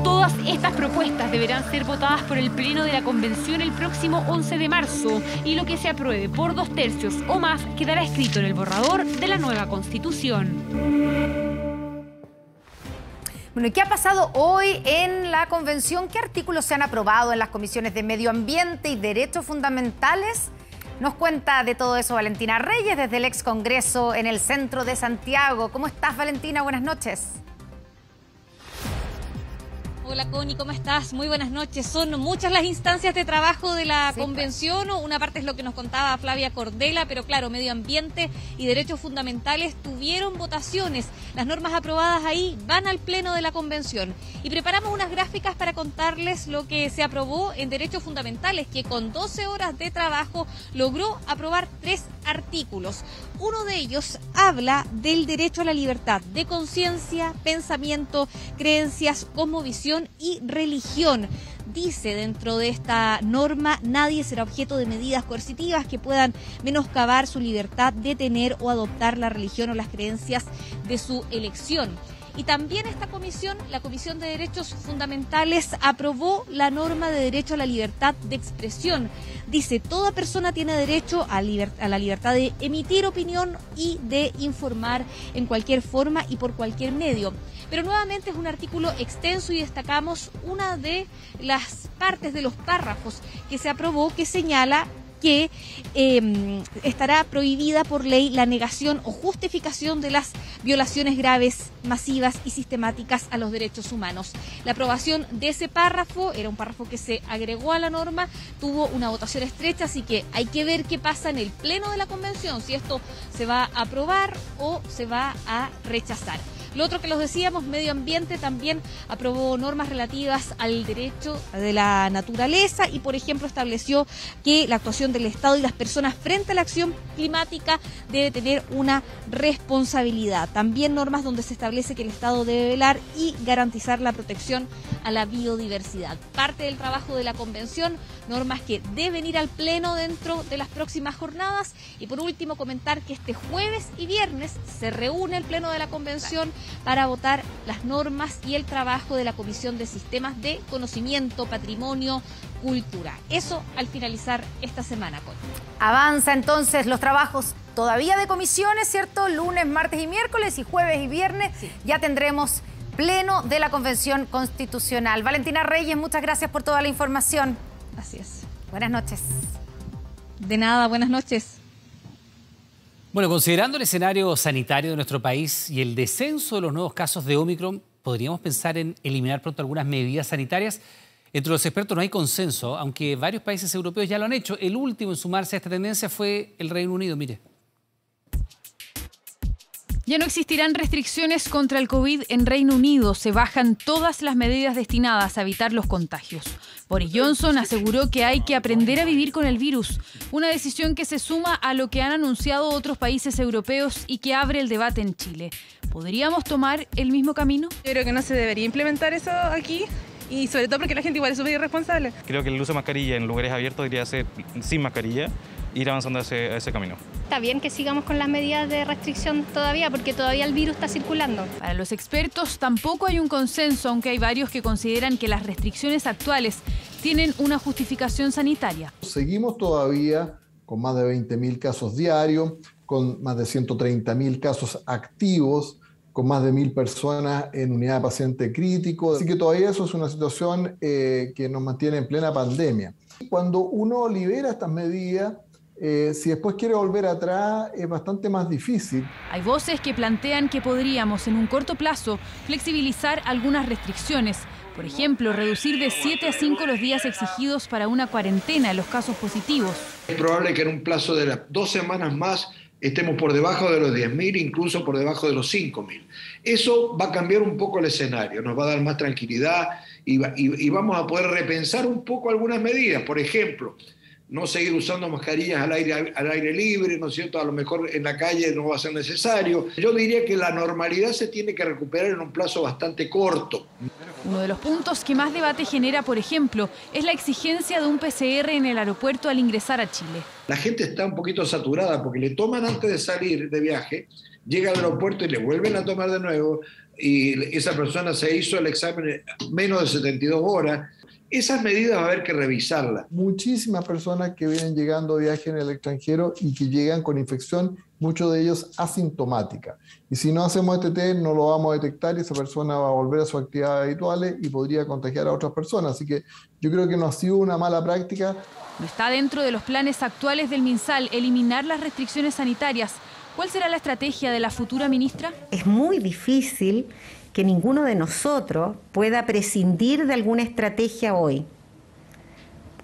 Todas estas propuestas deberán ser votadas por el Pleno de la Convención el próximo 11 de marzo y lo que se apruebe por 2/3 o más quedará escrito en el borrador de la nueva Constitución. Bueno, ¿y qué ha pasado hoy en la convención? ¿Qué artículos se han aprobado en las comisiones de Medio Ambiente y Derechos Fundamentales? Nos cuenta de todo eso Valentina Reyes desde el ex Congreso en el centro de Santiago. ¿Cómo estás, Valentina? Buenas noches. Hola Connie, ¿cómo estás? Muy buenas noches. Son muchas las instancias de trabajo de la convención. Una parte es lo que nos contaba Flavia Cordela, pero claro, Medio Ambiente y Derechos Fundamentales tuvieron votaciones. Las normas aprobadas ahí van al Pleno de la convención. Y preparamos unas gráficas para contarles lo que se aprobó en Derechos Fundamentales, que con 12 horas de trabajo logró aprobar 3 artículos. Uno de ellos habla del derecho a la libertad de conciencia, pensamiento, creencias, cosmovisión y religión. Dice dentro de esta norma, nadie será objeto de medidas coercitivas que puedan menoscabar su libertad de tener o adoptar la religión o las creencias de su elección. Y también esta comisión, la Comisión de Derechos Fundamentales, aprobó la norma de derecho a la libertad de expresión. Dice, toda persona tiene derecho a la libertad de emitir opinión y de informar en cualquier forma y por cualquier medio. Pero nuevamente es un artículo extenso y destacamos una de las partes de los párrafos que se aprobó que señala que estará prohibida por ley la negación o justificación de las violaciones graves, masivas y sistemáticas a los derechos humanos. La aprobación de ese párrafo, era un párrafo que se agregó a la norma, tuvo una votación estrecha, así que hay que ver qué pasa en el Pleno de la Convención, si esto se va a aprobar o se va a rechazar. Lo otro que los decíamos, Medio Ambiente también aprobó normas relativas al derecho de la naturaleza y, por ejemplo, estableció que la actuación del Estado y las personas frente a la acción climática debe tener una responsabilidad. También normas donde se establece que el Estado debe velar y garantizar la protección a la biodiversidad. Parte del trabajo de la Convención, normas que deben ir al Pleno dentro de las próximas jornadas. Y por último, comentar que este jueves y viernes se reúne el Pleno de la Convención para votar las normas y el trabajo de la Comisión de Sistemas de Conocimiento, Patrimonio, Cultura. Eso al finalizar esta semana, Connie. Avanza entonces los trabajos todavía de comisiones, ¿cierto? Lunes, martes y miércoles, y jueves y viernes ya tendremos Pleno de la Convención Constitucional. Valentina Reyes, muchas gracias por toda la información. Así es. Buenas noches. De nada, buenas noches. Bueno, considerando el escenario sanitario de nuestro país y el descenso de los nuevos casos de Omicron, ¿podríamos pensar en eliminar pronto algunas medidas sanitarias? Entre los expertos no hay consenso, aunque varios países europeos ya lo han hecho. El último en sumarse a esta tendencia fue el Reino Unido, mire. Ya no existirán restricciones contra el COVID en Reino Unido. Se bajan todas las medidas destinadas a evitar los contagios. Boris Johnson aseguró que hay que aprender a vivir con el virus, una decisión que se suma a lo que han anunciado otros países europeos y que abre el debate en Chile. ¿Podríamos tomar el mismo camino? Yo creo que no se debería implementar eso aquí. y sobre todo porque la gente igual es súper irresponsable. Creo que el uso de mascarilla en lugares abiertos debería ser sin mascarilla, ir avanzando a ese camino. Está bien que sigamos con las medidas de restricción todavía, porque todavía el virus está circulando. Para los expertos tampoco hay un consenso, aunque hay varios que consideran que las restricciones actuales tienen una justificación sanitaria. Seguimos todavía con más de 20.000 casos diarios, con más de 130.000 casos activos, con más de 1.000 personas en unidad de paciente crítico. Así que todavía eso es una situación que nos mantiene en plena pandemia. Cuando uno libera estas medidas, si después quiere volver atrás, es bastante más difícil. Hay voces que plantean que podríamos, en un corto plazo, flexibilizar algunas restricciones. Por ejemplo, reducir de 7 a 5 los días exigidos para una cuarentena en los casos positivos. Es probable que en un plazo de 2 semanas más estemos por debajo de los 10.000, incluso por debajo de los 5.000. Eso va a cambiar un poco el escenario, nos va a dar más tranquilidad y vamos a poder repensar un poco algunas medidas. Por ejemplo, no seguir usando mascarillas al aire libre, ¿no es cierto? A lo mejor en la calle no va a ser necesario. Yo diría que la normalidad se tiene que recuperar en un plazo bastante corto. Uno de los puntos que más debate genera, por ejemplo, es la exigencia de un PCR en el aeropuerto al ingresar a Chile. La gente está un poquito saturada porque le toman antes de salir de viaje, llega al aeropuerto y le vuelven a tomar de nuevo y esa persona se hizo el examen en menos de 72 horas. Esas medidas va a haber que revisarlas. Muchísimas personas que vienen llegando de viaje en el extranjero y que llegan con infección, muchos de ellos asintomática. Y si no hacemos este test, no lo vamos a detectar y esa persona va a volver a sus actividades habituales y podría contagiar a otras personas. Así que yo creo que no ha sido una mala práctica. No está dentro de los planes actuales del MinSal eliminar las restricciones sanitarias. ¿Cuál será la estrategia de la futura ministra? Es muy difícil que ninguno de nosotros pueda prescindir de alguna estrategia hoy.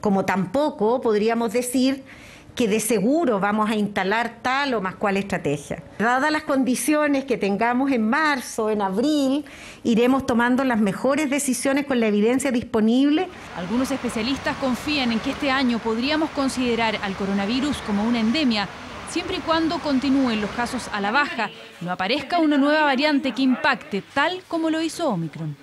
Como tampoco podríamos decir que de seguro vamos a instalar tal o más cual estrategia. Dadas las condiciones que tengamos en marzo, en abril, iremos tomando las mejores decisiones con la evidencia disponible. Algunos especialistas confían en que este año podríamos considerar al coronavirus como una endemia, siempre y cuando continúen los casos a la baja, no aparezca una nueva variante que impacte, tal como lo hizo Omicron.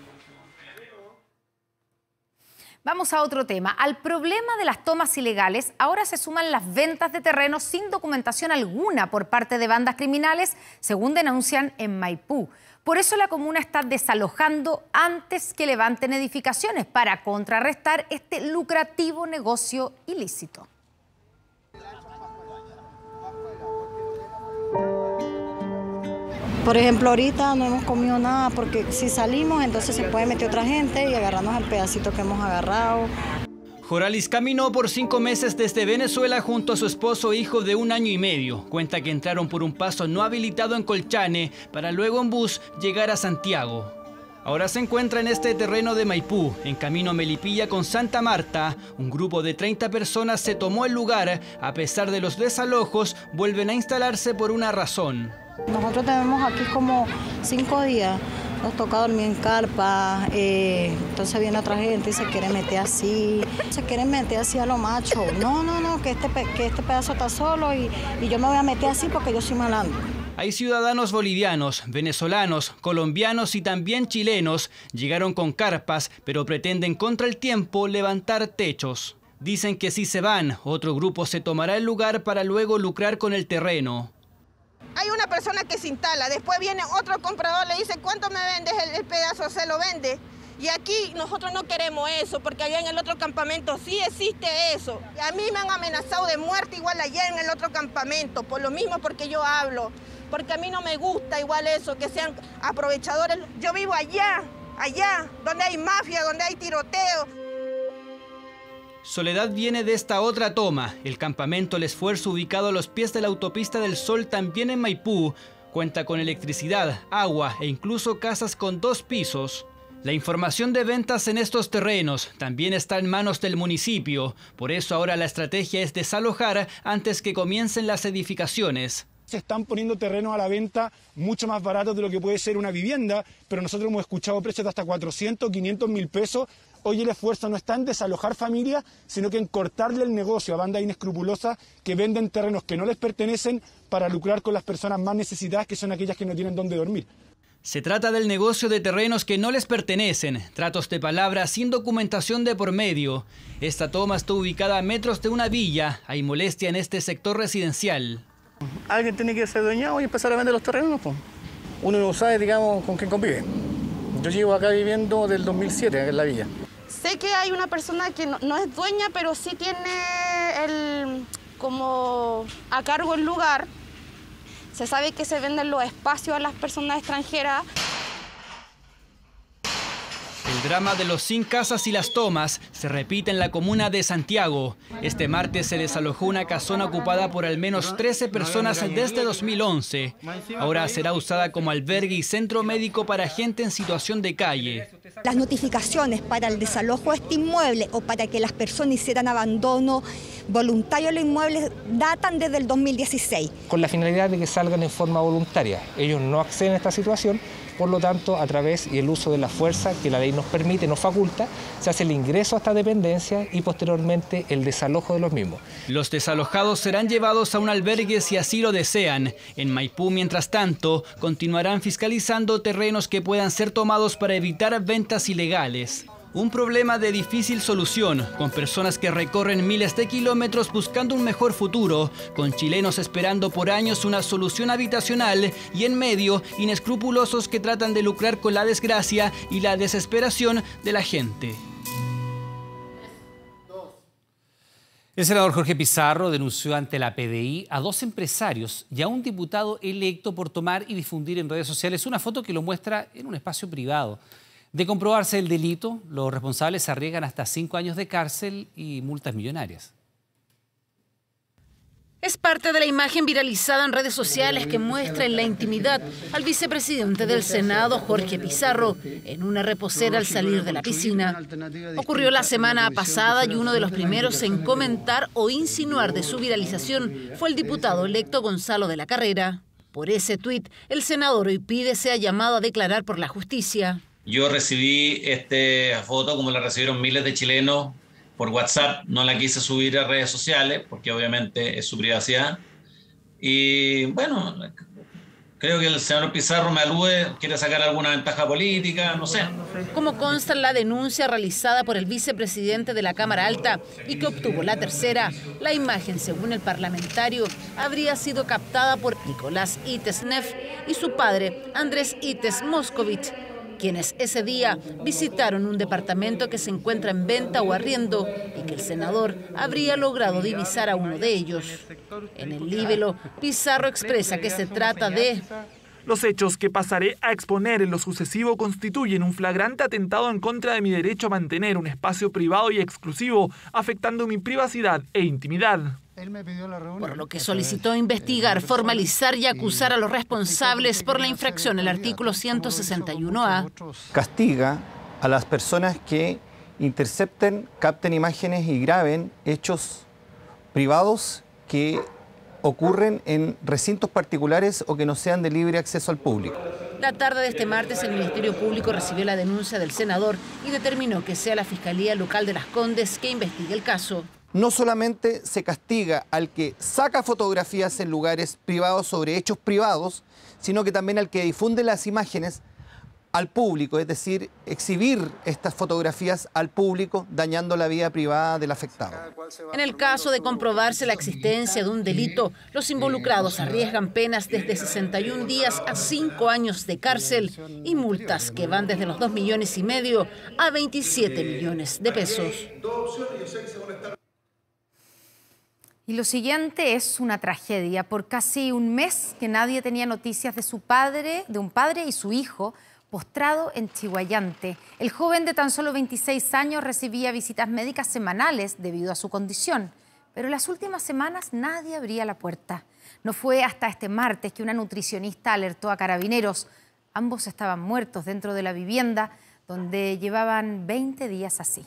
Vamos a otro tema. Al problema de las tomas ilegales, ahora se suman las ventas de terrenos sin documentación alguna por parte de bandas criminales, según denuncian en Maipú. Por eso la comuna está desalojando antes que levanten edificaciones para contrarrestar este lucrativo negocio ilícito. Por ejemplo, ahorita no hemos comido nada porque si salimos entonces se puede meter otra gente y agarrarnos el pedacito que hemos agarrado. Joralis caminó por 5 meses desde Venezuela junto a su esposo e hijo de 1 año y medio. Cuenta que entraron por un paso no habilitado en Colchane para luego en bus llegar a Santiago. Ahora se encuentra en este terreno de Maipú, en camino a Melipilla con Santa Marta. Un grupo de 30 personas se tomó el lugar. A pesar de los desalojos, vuelven a instalarse por una razón. Nosotros tenemos aquí como 5 días, nos toca dormir en carpa, entonces viene otra gente y se quiere meter así a lo macho. No, que este pedazo está solo y yo me voy a meter así porque yo soy malandro. Hay ciudadanos bolivianos, venezolanos, colombianos y también chilenos. Llegaron con carpas, pero pretenden contra el tiempo levantar techos. Dicen que si se van, otro grupo se tomará el lugar para luego lucrar con el terreno. Hay una persona que se instala, después viene otro comprador, le dice, ¿cuánto me vendes el pedazo? Se lo vende. Y aquí nosotros no queremos eso, porque allá en el otro campamento sí existe eso. Y a mí me han amenazado de muerte igual allá en el otro campamento, por lo mismo porque yo hablo. Porque a mí no me gusta igual eso, que sean aprovechadores. Yo vivo allá, donde hay mafia, donde hay tiroteo. Soledad viene de esta otra toma, el campamento El Esfuerzo ubicado a los pies de la autopista del Sol también en Maipú. Cuenta con electricidad, agua e incluso casas con 2 pisos. La información de ventas en estos terrenos también está en manos del municipio. Por eso ahora la estrategia es desalojar antes que comiencen las edificaciones. Se están poniendo terrenos a la venta mucho más baratos de lo que puede ser una vivienda, pero nosotros hemos escuchado precios de hasta 400, 500 mil pesos. Hoy el esfuerzo no está en desalojar familias, sino que en cortarle el negocio a bandas inescrupulosas que venden terrenos que no les pertenecen para lucrar con las personas más necesitadas, que son aquellas que no tienen dónde dormir. Se trata del negocio de terrenos que no les pertenecen, tratos de palabra sin documentación de por medio. Esta toma está ubicada a metros de una villa. Hay molestia en este sector residencial. Alguien tiene que ser dueñado y empezar a vender los terrenos, pues. Uno no sabe, digamos, con quién convive. Yo llevo acá viviendo del 2007 en la villa. Sé que hay una persona que no es dueña, pero sí tiene como a cargo el lugar. Se sabe que se venden los espacios a las personas extranjeras. El drama de los sin casas y las tomas se repite en la comuna de Santiago. Este martes se desalojó una casona ocupada por al menos 13 personas desde 2011. Ahora será usada como albergue y centro médico para gente en situación de calle. Las notificaciones para el desalojo de este inmueble o para que las personas hicieran abandono voluntario de los inmuebles datan desde el 2016. Con la finalidad de que salgan en forma voluntaria. Ellos no acceden a esta situación. Por lo tanto, a través y el uso de la fuerza que la ley nos permite, nos faculta, se hace el ingreso a esta dependencia y posteriormente el desalojo de los mismos. Los desalojados serán llevados a un albergue si así lo desean. En Maipú, mientras tanto, continuarán fiscalizando terrenos que puedan ser tomados para evitar ventas ilegales. Un problema de difícil solución, con personas que recorren miles de kilómetros buscando un mejor futuro, con chilenos esperando por años una solución habitacional y en medio inescrupulosos que tratan de lucrar con la desgracia y la desesperación de la gente. El senador Jorge Pizarro denunció ante la PDI a 2 empresarios y a un diputado electo por tomar y difundir en redes sociales una foto que lo muestra en un espacio privado. De comprobarse el delito, los responsables se arriesgan hasta 5 años de cárcel y multas millonarias. Es parte de la imagen viralizada en redes sociales que muestra en la intimidad al vicepresidente del Senado, Jorge Pizarro, en una reposera al salir de la piscina. Ocurrió la semana pasada y uno de los primeros en comentar o insinuar de su viralización fue el diputado electo Gonzalo de la Carrera. Por ese tuit, el senador hoy pide sea llamado a declarar por la justicia. Yo recibí esta foto como la recibieron miles de chilenos por WhatsApp. No la quise subir a redes sociales porque obviamente es su privacidad. Y bueno, creo que el senador Pizarro me alude, quiere sacar alguna ventaja política, no sé. Como consta en la denuncia realizada por el vicepresidente de la Cámara Alta y que obtuvo la tercera, la imagen, según el parlamentario, habría sido captada por Nicolás Ites Neff y su padre, Andrés Ites Moscovich, quienes ese día visitaron un departamento que se encuentra en venta o arriendo y que el senador habría logrado divisar a uno de ellos. En el libelo, Pizarro expresa que se trata de... Los hechos que pasaré a exponer en lo sucesivo constituyen un flagrante atentado en contra de mi derecho a mantener un espacio privado y exclusivo, afectando mi privacidad e intimidad. Por lo que solicitó investigar, formalizar y acusar a los responsables por la infracción del artículo 161A. Castiga a las personas que intercepten, capten imágenes y graben hechos privados que ocurren en recintos particulares o que no sean de libre acceso al público. La tarde de este martes, el Ministerio Público recibió la denuncia del senador y determinó que sea la Fiscalía Local de Las Condes que investigue el caso. No solamente se castiga al que saca fotografías en lugares privados sobre hechos privados, sino que también al que difunde las imágenes al público, es decir, exhibir estas fotografías al público dañando la vida privada del afectado. En el caso de comprobarse la existencia de un delito, los involucrados arriesgan penas desde 61 días a 5 años de cárcel y multas que van desde los 2,5 millones a 27 millones de pesos. Y lo siguiente es una tragedia. Por casi un mes que nadie tenía noticias de su padre, de un padre y su hijo, postrado en Chiguayante. El joven de tan solo 26 años recibía visitas médicas semanales debido a su condición, pero en las últimas semanas nadie abría la puerta. No fue hasta este martes que una nutricionista alertó a Carabineros. Ambos estaban muertos dentro de la vivienda, donde llevaban 20 días así.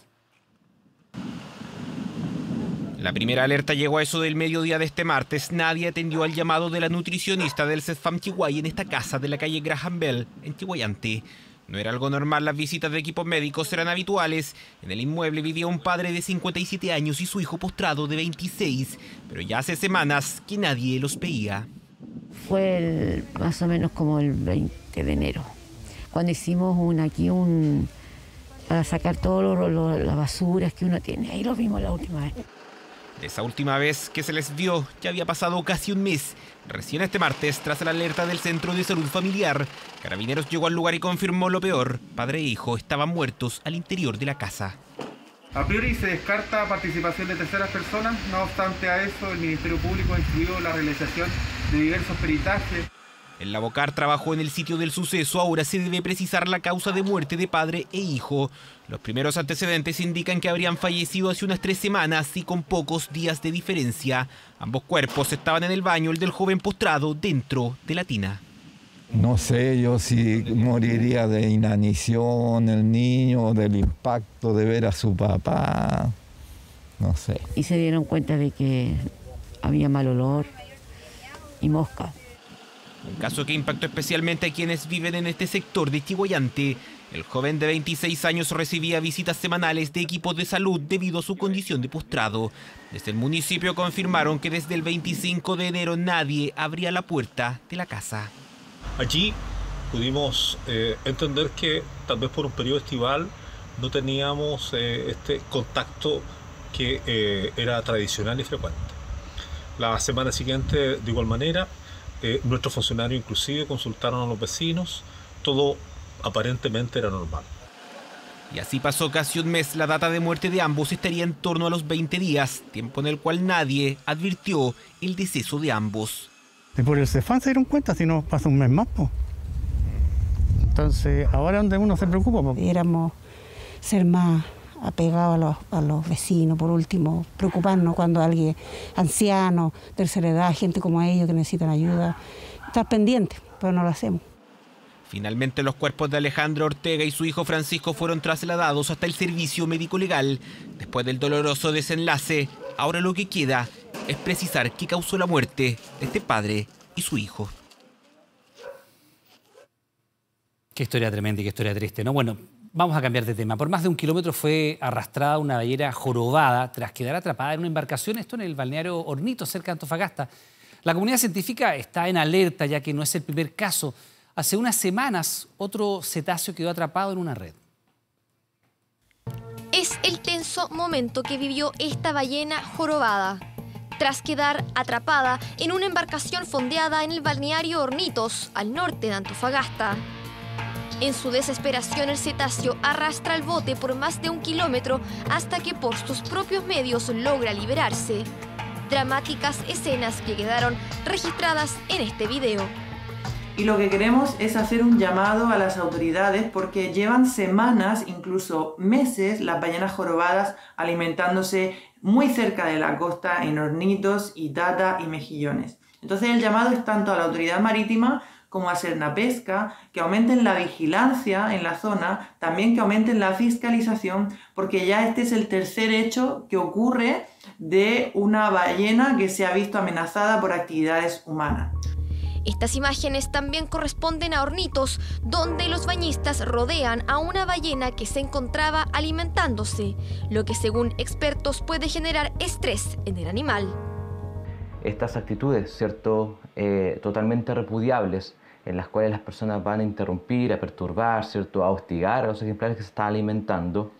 La primera alerta llegó a eso del mediodía de este martes. Nadie atendió al llamado de la nutricionista del CESFAM Chihuahua en esta casa de la calle Graham Bell, en Chiguayante. No era algo normal, las visitas de equipos médicos eran habituales. En el inmueble vivía un padre de 57 años y su hijo postrado de 26, pero ya hace semanas que nadie los veía. Fue más o menos como el 20 de enero. cuando hicimos para sacar todas las basuras que uno tiene. Ahí lo vimos la última vez. Esa última vez que se les vio ya había pasado casi un mes. Recién este martes, tras la alerta del Centro de Salud Familiar, Carabineros llegó al lugar y confirmó lo peor. Padre e hijo estaban muertos al interior de la casa. A priori se descarta participación de terceras personas, no obstante a eso el Ministerio Público ha instruido la realización de diversos peritajes. El Lavocar trabajó en el sitio del suceso, ahora se debe precisar la causa de muerte de padre e hijo. Los primeros antecedentes indican que habrían fallecido hace unas 3 semanas y con pocos días de diferencia. Ambos cuerpos estaban en el baño, el del joven postrado dentro de la tina. No sé yo si moriría de inanición el niño, del impacto de ver a su papá, no sé. Y se dieron cuenta de que había mal olor y mosca. Un caso que impactó especialmente a quienes viven en este sector de Chiguayante. El joven de 26 años recibía visitas semanales de equipos de salud debido a su condición de postrado. Desde el municipio confirmaron que desde el 25 de enero nadie abría la puerta de la casa. Allí pudimos entender que tal vez por un periodo estival no teníamos este contacto que era tradicional y frecuente. La semana siguiente, de igual manera, nuestros funcionarios inclusive consultaron a los vecinos, todo aparentemente era normal. Y así pasó casi un mes. La data de muerte de ambos estaría en torno a los 20 días, tiempo en el cual nadie advirtió el deceso de ambos. Y por el Cefam se dieron cuenta, si no pasa un mes más, po. Entonces, ahora donde uno se preocupa. Po. Debiéramos ser más apegados a los vecinos, por último, preocuparnos cuando alguien anciano, tercera edad, gente como ellos que necesitan ayuda, estar pendientes, pero no lo hacemos. Finalmente los cuerpos de Alejandro Ortega y su hijo Francisco fueron trasladados hasta el servicio médico legal. Después del doloroso desenlace, ahora lo que queda es precisar qué causó la muerte de este padre y su hijo. Qué historia tremenda y qué historia triste, ¿no? Bueno, vamos a cambiar de tema. Por más de 1 kilómetro fue arrastrada una ballena jorobada tras quedar atrapada en una embarcación, esto en el balneario Hornitos, cerca de Antofagasta. La comunidad científica está en alerta ya que no es el primer caso. Hace unas semanas otro cetáceo quedó atrapado en una red. Es el tenso momento que vivió esta ballena jorobada, tras quedar atrapada en una embarcación fondeada en el balneario Hornitos, al norte de Antofagasta. En su desesperación, el cetáceo arrastra el bote por más de 1 kilómetro hasta que por sus propios medios logra liberarse. Dramáticas escenas que quedaron registradas en este video. Y lo que queremos es hacer un llamado a las autoridades porque llevan semanas, incluso meses, las ballenas jorobadas alimentándose muy cerca de la costa en Hornitos, Itata y Mejillones. Entonces el llamado es tanto a la autoridad marítima como a Sernapesca, que aumenten la vigilancia en la zona, también que aumenten la fiscalización, porque ya este es el 3er hecho que ocurre de una ballena que se ha visto amenazada por actividades humanas. Estas imágenes también corresponden a Hornitos, donde los bañistas rodean a una ballena que se encontraba alimentándose, lo que según expertos puede generar estrés en el animal. Estas actitudes, ¿cierto?, totalmente repudiables, en las cuales las personas van a interrumpir, a perturbar, ¿cierto?, a hostigar a los ejemplares que se están alimentando,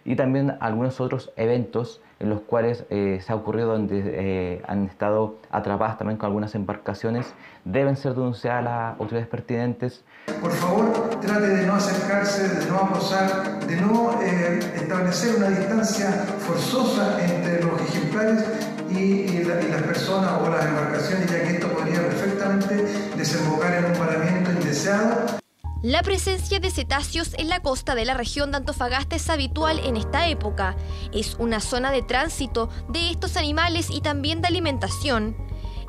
y también algunos otros eventos en los cuales se ha ocurrido donde han estado atrapadas también con algunas embarcaciones, deben ser denunciadas a las autoridades pertinentes. Por favor, trate de no acercarse, de no acosar, de no establecer una distancia forzosa entre los ejemplares y las personas o las embarcaciones, ya que esto podría perfectamente desembocar en un varamiento indeseado. La presencia de cetáceos en la costa de la región de Antofagasta es habitual en esta época. Es una zona de tránsito de estos animales y también de alimentación.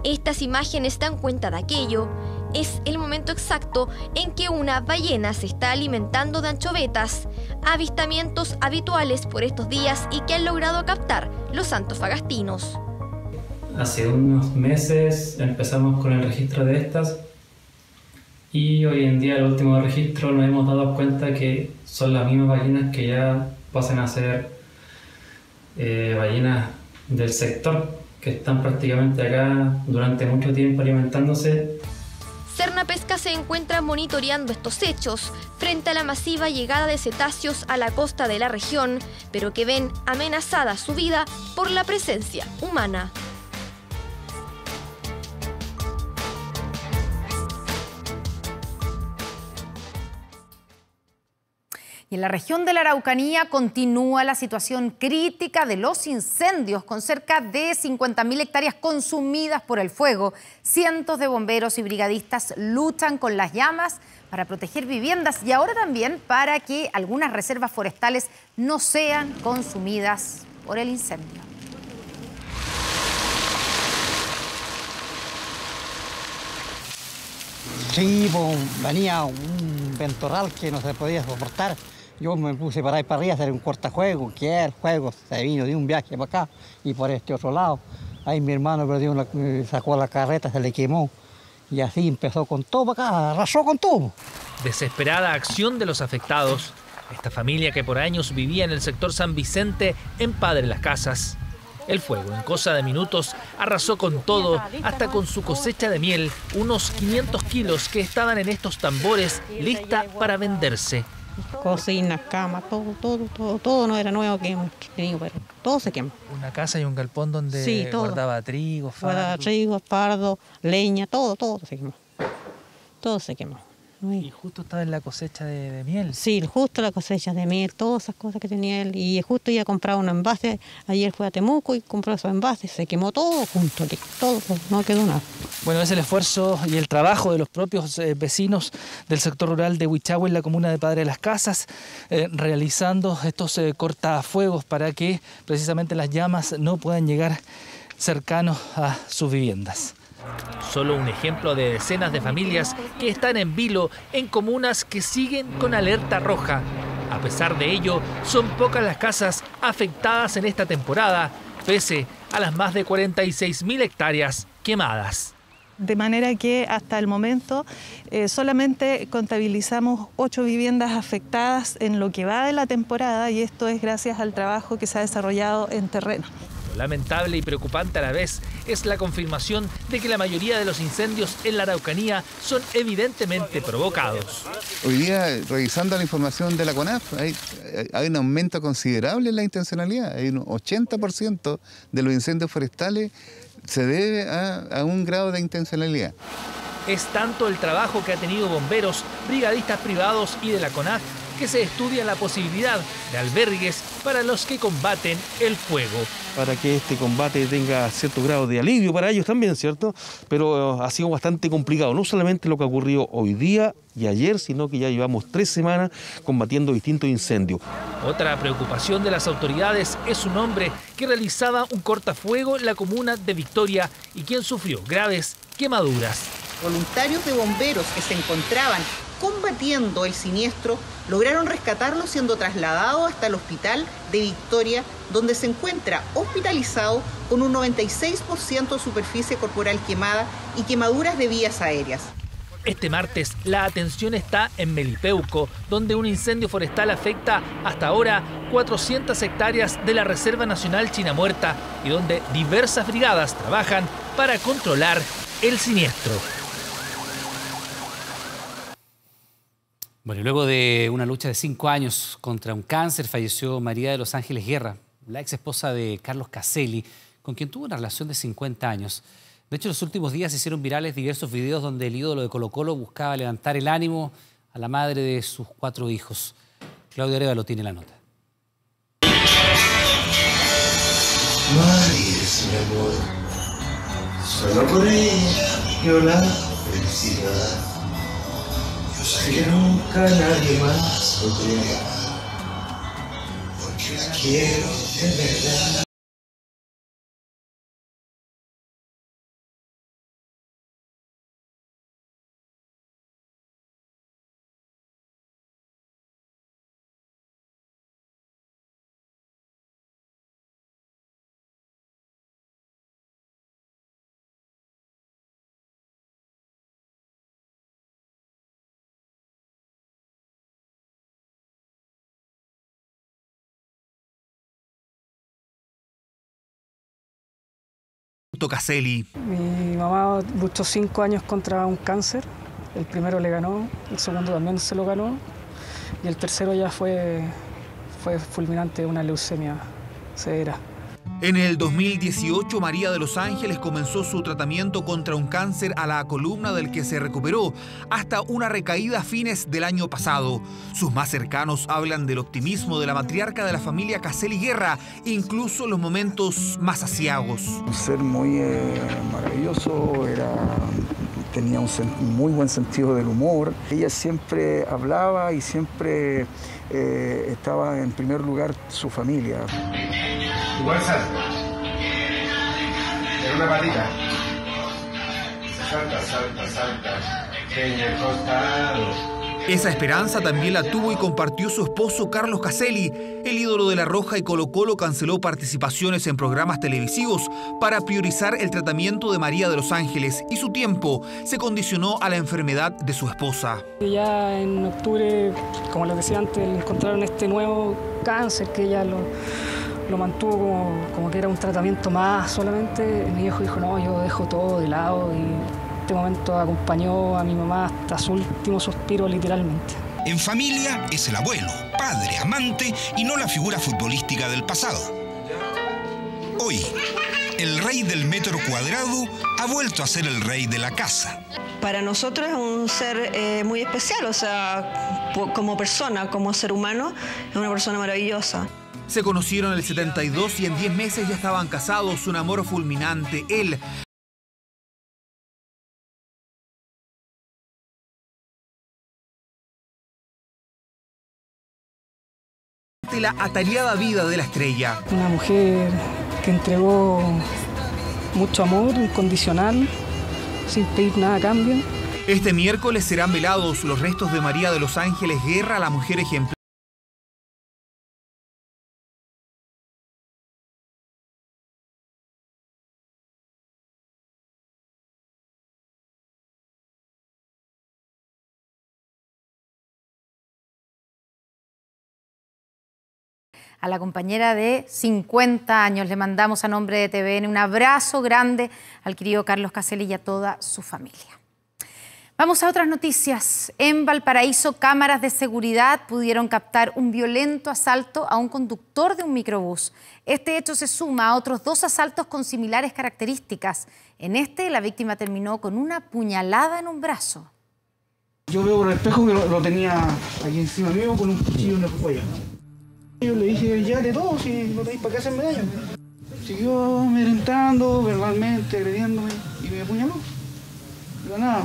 Estas imágenes dan cuenta de aquello. Es el momento exacto en que una ballena se está alimentando de anchovetas, avistamientos habituales por estos días y que han logrado captar los antofagastinos. Hace unos meses empezamos con el registro de estas. Y hoy en día, el último registro, nos hemos dado cuenta que son las mismas ballenas que ya pasan a ser ballenas del sector, que están prácticamente acá durante mucho tiempo alimentándose. Sernapesca se encuentra monitoreando estos hechos frente a la masiva llegada de cetáceos a la costa de la región, pero que ven amenazada su vida por la presencia humana. Y en la región de la Araucanía continúa la situación crítica de los incendios, con cerca de 50.000 hectáreas consumidas por el fuego. Cientos de bomberos y brigadistas luchan con las llamas para proteger viviendas y ahora también para que algunas reservas forestales no sean consumidas por el incendio. Sí, pues, venía un ventorral que no se podía soportar. Yo me puse para ir para arriba a hacer un cortafuego, que el fuego se vino de un viaje para acá y por este otro lado. Ahí mi hermano sacó la carreta, se le quemó y así empezó con todo para acá, arrasó con todo. Desesperada acción de los afectados. Esta familia que por años vivía en el sector San Vicente, en Padre Las Casas. El fuego, en cosa de minutos, arrasó con todo, hasta con su cosecha de miel, unos 500 kilos que estaban en estos tambores, lista para venderse. Cocina, cama, todo no era nuevo que hemos tenido, pero todo se quemó. Una casa y un galpón donde guardaba trigo, fardo. Guardaba trigo, fardo, leña, todo se quemó. Todo se quemó. Y justo estaba en la cosecha de miel. Sí, justo la cosecha de miel, todas esas cosas que tenía él. Y justo iba a comprar un envase, ayer fue a Temuco y compró esos envases, se quemó todo junto, todo, no quedó nada. Bueno, es el esfuerzo y el trabajo de los propios vecinos del sector rural de Huichahue, en la comuna de Padre Las Casas, realizando estos cortafuegos para que precisamente las llamas no puedan llegar cercanos a sus viviendas. Solo un ejemplo de decenas de familias que están en vilo en comunas que siguen con alerta roja. A pesar de ello, son pocas las casas afectadas en esta temporada, pese a las más de 46.000 hectáreas quemadas. De manera que hasta el momento solamente contabilizamos 8 viviendas afectadas en lo que va de la temporada, y esto es gracias al trabajo que se ha desarrollado en terreno. Lo lamentable y preocupante a la vez es la confirmación de que la mayoría de los incendios en la Araucanía son evidentemente provocados. Hoy día, revisando la información de la CONAF, hay un aumento considerable en la intencionalidad. Hay un 80% de los incendios forestales se debe a un grado de intencionalidad. Es tanto el trabajo que ha tenido bomberos, brigadistas privados y de la CONAF que se estudia la posibilidad de albergues para los que combaten el fuego. Para que este combate tenga cierto grado de alivio para ellos también, ¿cierto? Pero ha sido bastante complicado, no solamente lo que ha ocurrido hoy día y ayer, sino que ya llevamos 3 semanas combatiendo distintos incendios. Otra preocupación de las autoridades es un hombre que realizaba un cortafuego en la comuna de Victoria y quien sufrió graves quemaduras. Voluntarios de bomberos que se encontraban combatiendo el siniestro lograron rescatarlo siendo trasladado hasta el hospital de Victoria, donde se encuentra hospitalizado con un 96% de superficie corporal quemada y quemaduras de vías aéreas. Este martes la atención está en Melipeuco, donde un incendio forestal afecta hasta ahora 400 hectáreas de la Reserva Nacional China Muerta y donde diversas brigadas trabajan para controlar el siniestro. Bueno, luego de una lucha de 5 años contra un cáncer, falleció María de los Ángeles Guerra, la ex esposa de Carlos Caselli, con quien tuvo una relación de 50 años. De hecho, en los últimos días se hicieron virales diversos videos donde el ídolo de Colo-Colo buscaba levantar el ánimo a la madre de sus 4 hijos. Claudio Arévalo tiene la nota. María es mi amor, solo por ella yo la felicidad. Yo sé que nunca nadie más podrá, porque la quiero de verdad. Caselli. Mi mamá luchó 5 años contra un cáncer El primero le ganó, el segundo también se lo ganó y el tercero ya fue fulminante, una leucemia severa. En el 2018, María de los Ángeles comenzó su tratamiento contra un cáncer a la columna del que se recuperó hasta una recaída a fines del año pasado. Sus más cercanos hablan del optimismo de la matriarca de la familia Caselli Guerra, incluso en los momentos más aciagos. Un ser muy maravilloso, tenía un muy buen sentido del humor. Ella siempre hablaba y siempre estaba en primer lugar su familia. Igual salta. En una patita. Salta. Peña costado. Esa esperanza también la tuvo y compartió su esposo Carlos Caselli. El ídolo de La Roja y Colo-Colo canceló participaciones en programas televisivos para priorizar el tratamiento de María de los Ángeles y su tiempo se condicionó a la enfermedad de su esposa. Ya en octubre, como les decía antes, encontraron este nuevo cáncer que ella lo mantuvo como que era un tratamiento más solamente. Mi viejo dijo, no, yo dejo todo de lado y en este momento acompañó a mi mamá hasta su último suspiro literalmente. En familia es el abuelo, padre, amante y no la figura futbolística del pasado. Hoy, el rey del metro cuadrado ha vuelto a ser el rey de la casa. Para nosotros es un ser muy especial, o sea, como persona, como ser humano, es una persona maravillosa. Se conocieron en el 72 y en 10 meses ya estaban casados, un amor fulminante. Él de la atareada vida de la estrella. Una mujer que entregó mucho amor incondicional, sin pedir nada a cambio. Este miércoles serán velados los restos de María de los Ángeles Guerra, la mujer ejemplar a la compañera de 50 años. Le mandamos a nombre de TVN un abrazo grande al querido Carlos Caselli y a toda su familia. Vamos a otras noticias. En Valparaíso, cámaras de seguridad pudieron captar un violento asalto a un conductor de un microbús. Este hecho se suma a otros 2 asaltos con similares características. En este, la víctima terminó con una puñalada en un brazo. Yo veo por el espejo que lo tenía aquí encima mío con un cuchillo en el cuello. Yo le dije, ya de todo, si no tenéis para qué hacerme daño. Siguió amedrentando, verbalmente, agrediéndome y me apuñaló. Pero nada.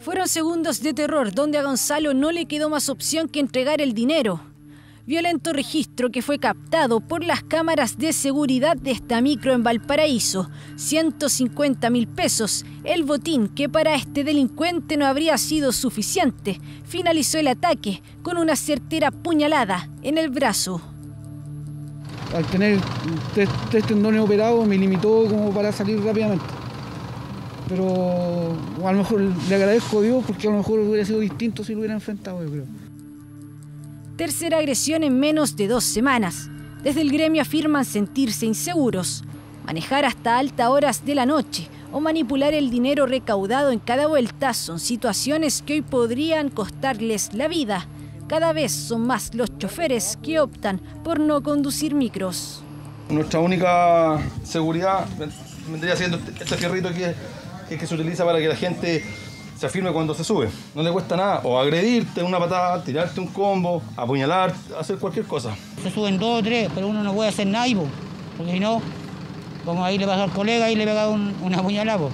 Fueron segundos de terror donde a Gonzalo no le quedó más opción que entregar el dinero. Violento registro que fue captado por las cámaras de seguridad de esta micro en Valparaíso. 150.000 pesos, el botín que para este delincuente no habría sido suficiente. Finalizó el ataque con una certera puñalada en el brazo. Al tener 3 tendones operados me limitó como para salir rápidamente. Pero a lo mejor le agradezco a Dios porque a lo mejor hubiera sido distinto si lo hubiera enfrentado, yo creo. Tercera agresión en menos de 2 semanas. Desde el gremio afirman sentirse inseguros. Manejar hasta altas horas de la noche o manipular el dinero recaudado en cada vuelta son situaciones que hoy podrían costarles la vida. Cada vez son más los choferes que optan por no conducir micros. Nuestra única seguridad vendría siendo este fierrito que se utiliza para que la gente se afirme cuando se sube. No le cuesta nada, o agredirte una patada, tirarte un combo, apuñalar, hacer cualquier cosa. Se suben 2 o 3, pero uno no puede hacer nada, porque si no, como ahí le pasó al colega y le pega una puñalada.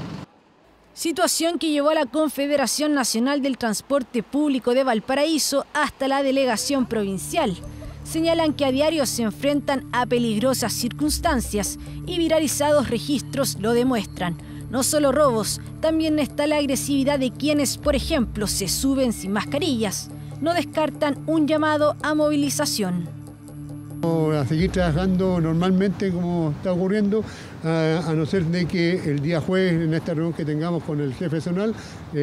Situación que llevó a la Confederación Nacional del Transporte Público de Valparaíso hasta la delegación provincial. Señalan que a diario se enfrentan a peligrosas circunstancias y viralizados registros lo demuestran. No solo robos, también está la agresividad de quienes, por ejemplo, se suben sin mascarillas. No descartan un llamado a movilización. A seguir trabajando normalmente como está ocurriendo, a no ser de que el día jueves, en esta reunión que tengamos con el jefe zonal,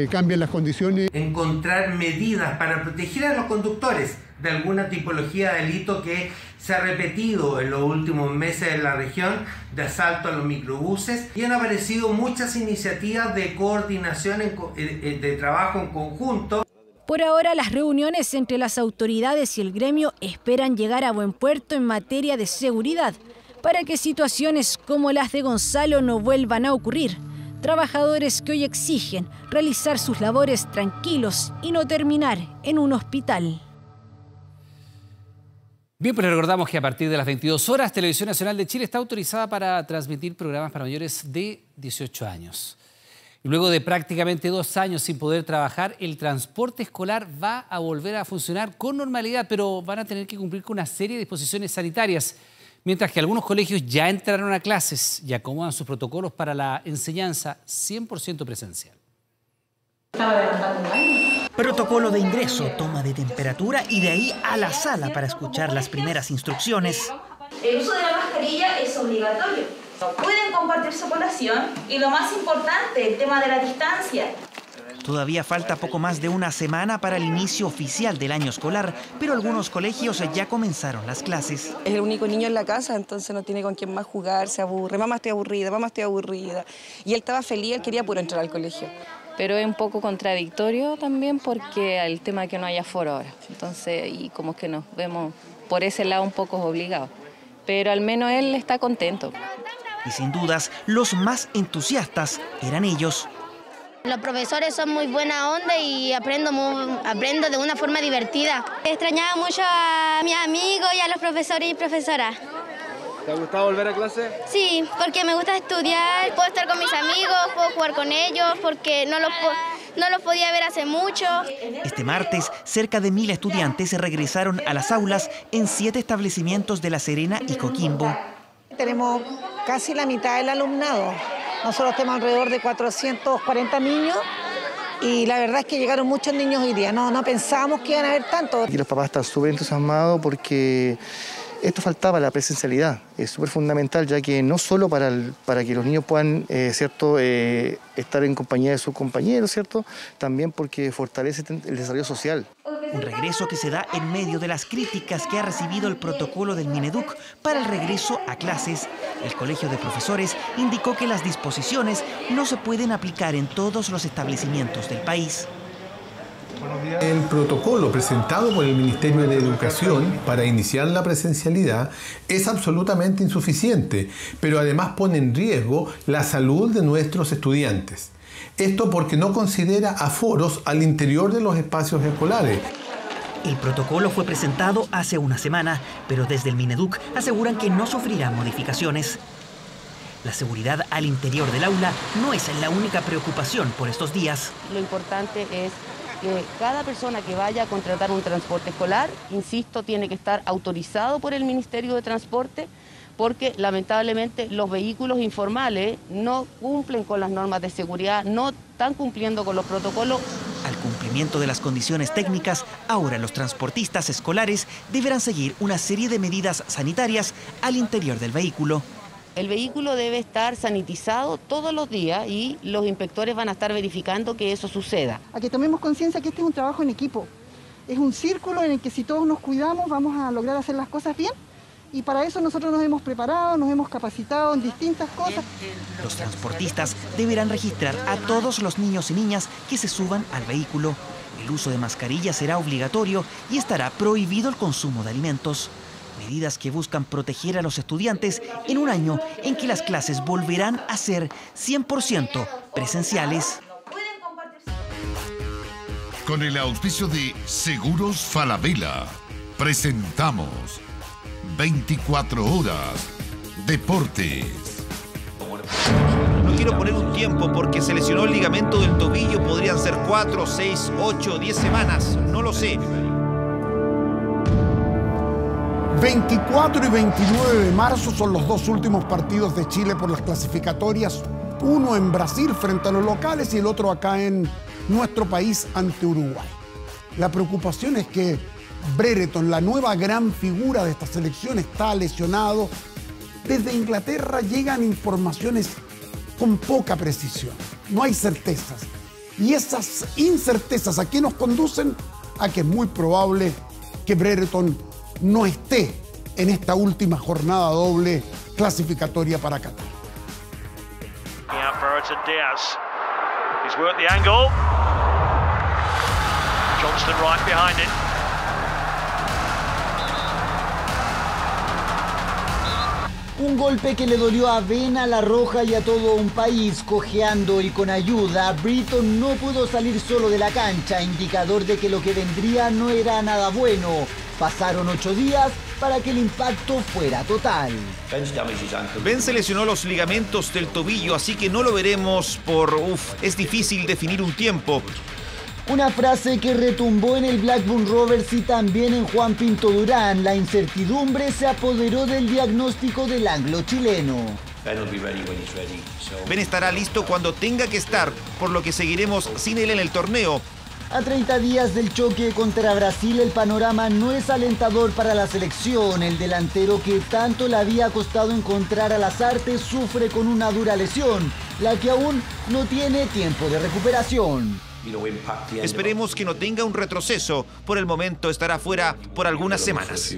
cambien las condiciones. Encontrar medidas para proteger a los conductores, de alguna tipología de delito que se ha repetido en los últimos meses en la región, de asalto a los microbuses, y han aparecido muchas iniciativas de coordinación, de trabajo en conjunto. Por ahora, las reuniones entre las autoridades y el gremio esperan llegar a buen puerto en materia de seguridad, para que situaciones como las de Gonzalo no vuelvan a ocurrir. Trabajadores que hoy exigen realizar sus labores tranquilos y no terminar en un hospital. Bien, pues recordamos que a partir de las 22 horas, Televisión Nacional de Chile está autorizada para transmitir programas para mayores de 18 años. Luego de prácticamente 2 años sin poder trabajar, el transporte escolar va a volver a funcionar con normalidad, pero van a tener que cumplir con una serie de disposiciones sanitarias, mientras que algunos colegios ya entraron a clases y acomodan sus protocolos para la enseñanza 100% presencial. Protocolo de ingreso, toma de temperatura y de ahí a la sala para escuchar las primeras instrucciones. El uso de la mascarilla es obligatorio. No pueden compartir su colación y lo más importante, el tema de la distancia. Todavía falta poco más de una semana para el inicio oficial del año escolar, pero algunos colegios ya comenzaron las clases. Es el único niño en la casa, entonces no tiene con quién más jugar, se aburre. Mamá, estoy aburrida, mamá, estoy aburrida. Y él estaba feliz, él quería puro entrar al colegio. Pero es un poco contradictorio también porque el tema de que no haya aforo ahora. Entonces, y como que nos vemos por ese lado un poco obligados. Pero al menos él está contento. Y sin dudas, los más entusiastas eran ellos. Los profesores son muy buena onda y aprendo de una forma divertida. Extrañaba mucho a mis amigos y a los profesores y profesoras. ¿Te ha gustado volver a clase? Sí, porque me gusta estudiar, puedo estar con mis amigos, puedo jugar con ellos, porque no los podía ver hace mucho. Este martes, cerca de 1000 estudiantes regresaron a las aulas en 7 establecimientos de La Serena y Coquimbo. Tenemos casi la mitad del alumnado. Nosotros tenemos alrededor de 440 niños y la verdad es que llegaron muchos niños hoy día. No pensábamos que iban a haber tantos. Y los papás están súper entusiasmados porque esto faltaba, la presencialidad. Es súper fundamental, ya que no solo para que los niños puedan estar en compañía de sus compañeros, ¿cierto? También porque fortalece el desarrollo social. Un regreso que se da en medio de las críticas que ha recibido el protocolo del Mineduc para el regreso a clases. El Colegio de Profesores indicó que las disposiciones no se pueden aplicar en todos los establecimientos del país. El protocolo presentado por el Ministerio de Educación para iniciar la presencialidad es absolutamente insuficiente, pero además pone en riesgo la salud de nuestros estudiantes. Esto porque no considera aforos al interior de los espacios escolares. El protocolo fue presentado hace una semana, pero desde el Mineduc aseguran que no sufrirá modificaciones. La seguridad al interior del aula no es la única preocupación por estos días. Lo importante es que cada persona que vaya a contratar un transporte escolar, insisto, tiene que estar autorizado por el Ministerio de Transporte, porque lamentablemente los vehículos informales no cumplen con las normas de seguridad, no están cumpliendo con los protocolos. Al cumplimiento de las condiciones técnicas, ahora los transportistas escolares deberán seguir una serie de medidas sanitarias al interior del vehículo. El vehículo debe estar sanitizado todos los días y los inspectores van a estar verificando que eso suceda. A que tomemos conciencia que este es un trabajo en equipo. Es un círculo en el que si todos nos cuidamos vamos a lograr hacer las cosas bien. Y para eso nosotros nos hemos preparado, nos hemos capacitado en distintas cosas. Los transportistas deberán registrar a todos los niños y niñas que se suban al vehículo. El uso de mascarilla será obligatorio y estará prohibido el consumo de alimentos. Medidas que buscan proteger a los estudiantes en un año en que las clases volverán a ser 100% presenciales. Con el auspicio de Seguros Falabella, presentamos 24 horas Deportes. No quiero poner un tiempo porque se lesionó el ligamento del tobillo. Podrían ser 4, 6, 8, 10 semanas. No lo sé. 24 y 29 de marzo son los dos últimos partidos de Chile por las clasificatorias. Uno en Brasil frente a los locales y el otro acá en nuestro país ante Uruguay. La preocupación es que Brereton, la nueva gran figura de esta selección, está lesionado. Desde Inglaterra llegan informaciones con poca precisión. No hay certezas. Y esas incertezas, ¿a qué nos conducen? A que es muy probable que Brereton no esté en esta última jornada doble clasificatoria para Qatar. Brereton Diaz. He's worked the angle. Johnston right behind it. Un golpe que le dolió a Vena, La Roja y a todo un país. Cojeando y con ayuda, Brereton no pudo salir solo de la cancha, indicador de que lo que vendría no era nada bueno. Pasaron 8 días para que el impacto fuera total. Ben se lesionó los ligamentos del tobillo, así que no lo veremos es difícil definir un tiempo. Una frase que retumbó en el Blackburn Rovers y también en Juan Pinto Durán. La incertidumbre se apoderó del diagnóstico del anglo chileno. Ben estará listo cuando tenga que estar, por lo que seguiremos sin él en el torneo. A 30 días del choque contra Brasil, el panorama no es alentador para la selección. El delantero que tanto le había costado encontrar a las artes sufre con una dura lesión, la que aún no tiene tiempo de recuperación. Esperemos que no tenga un retroceso. Por el momento estará fuera por algunas semanas.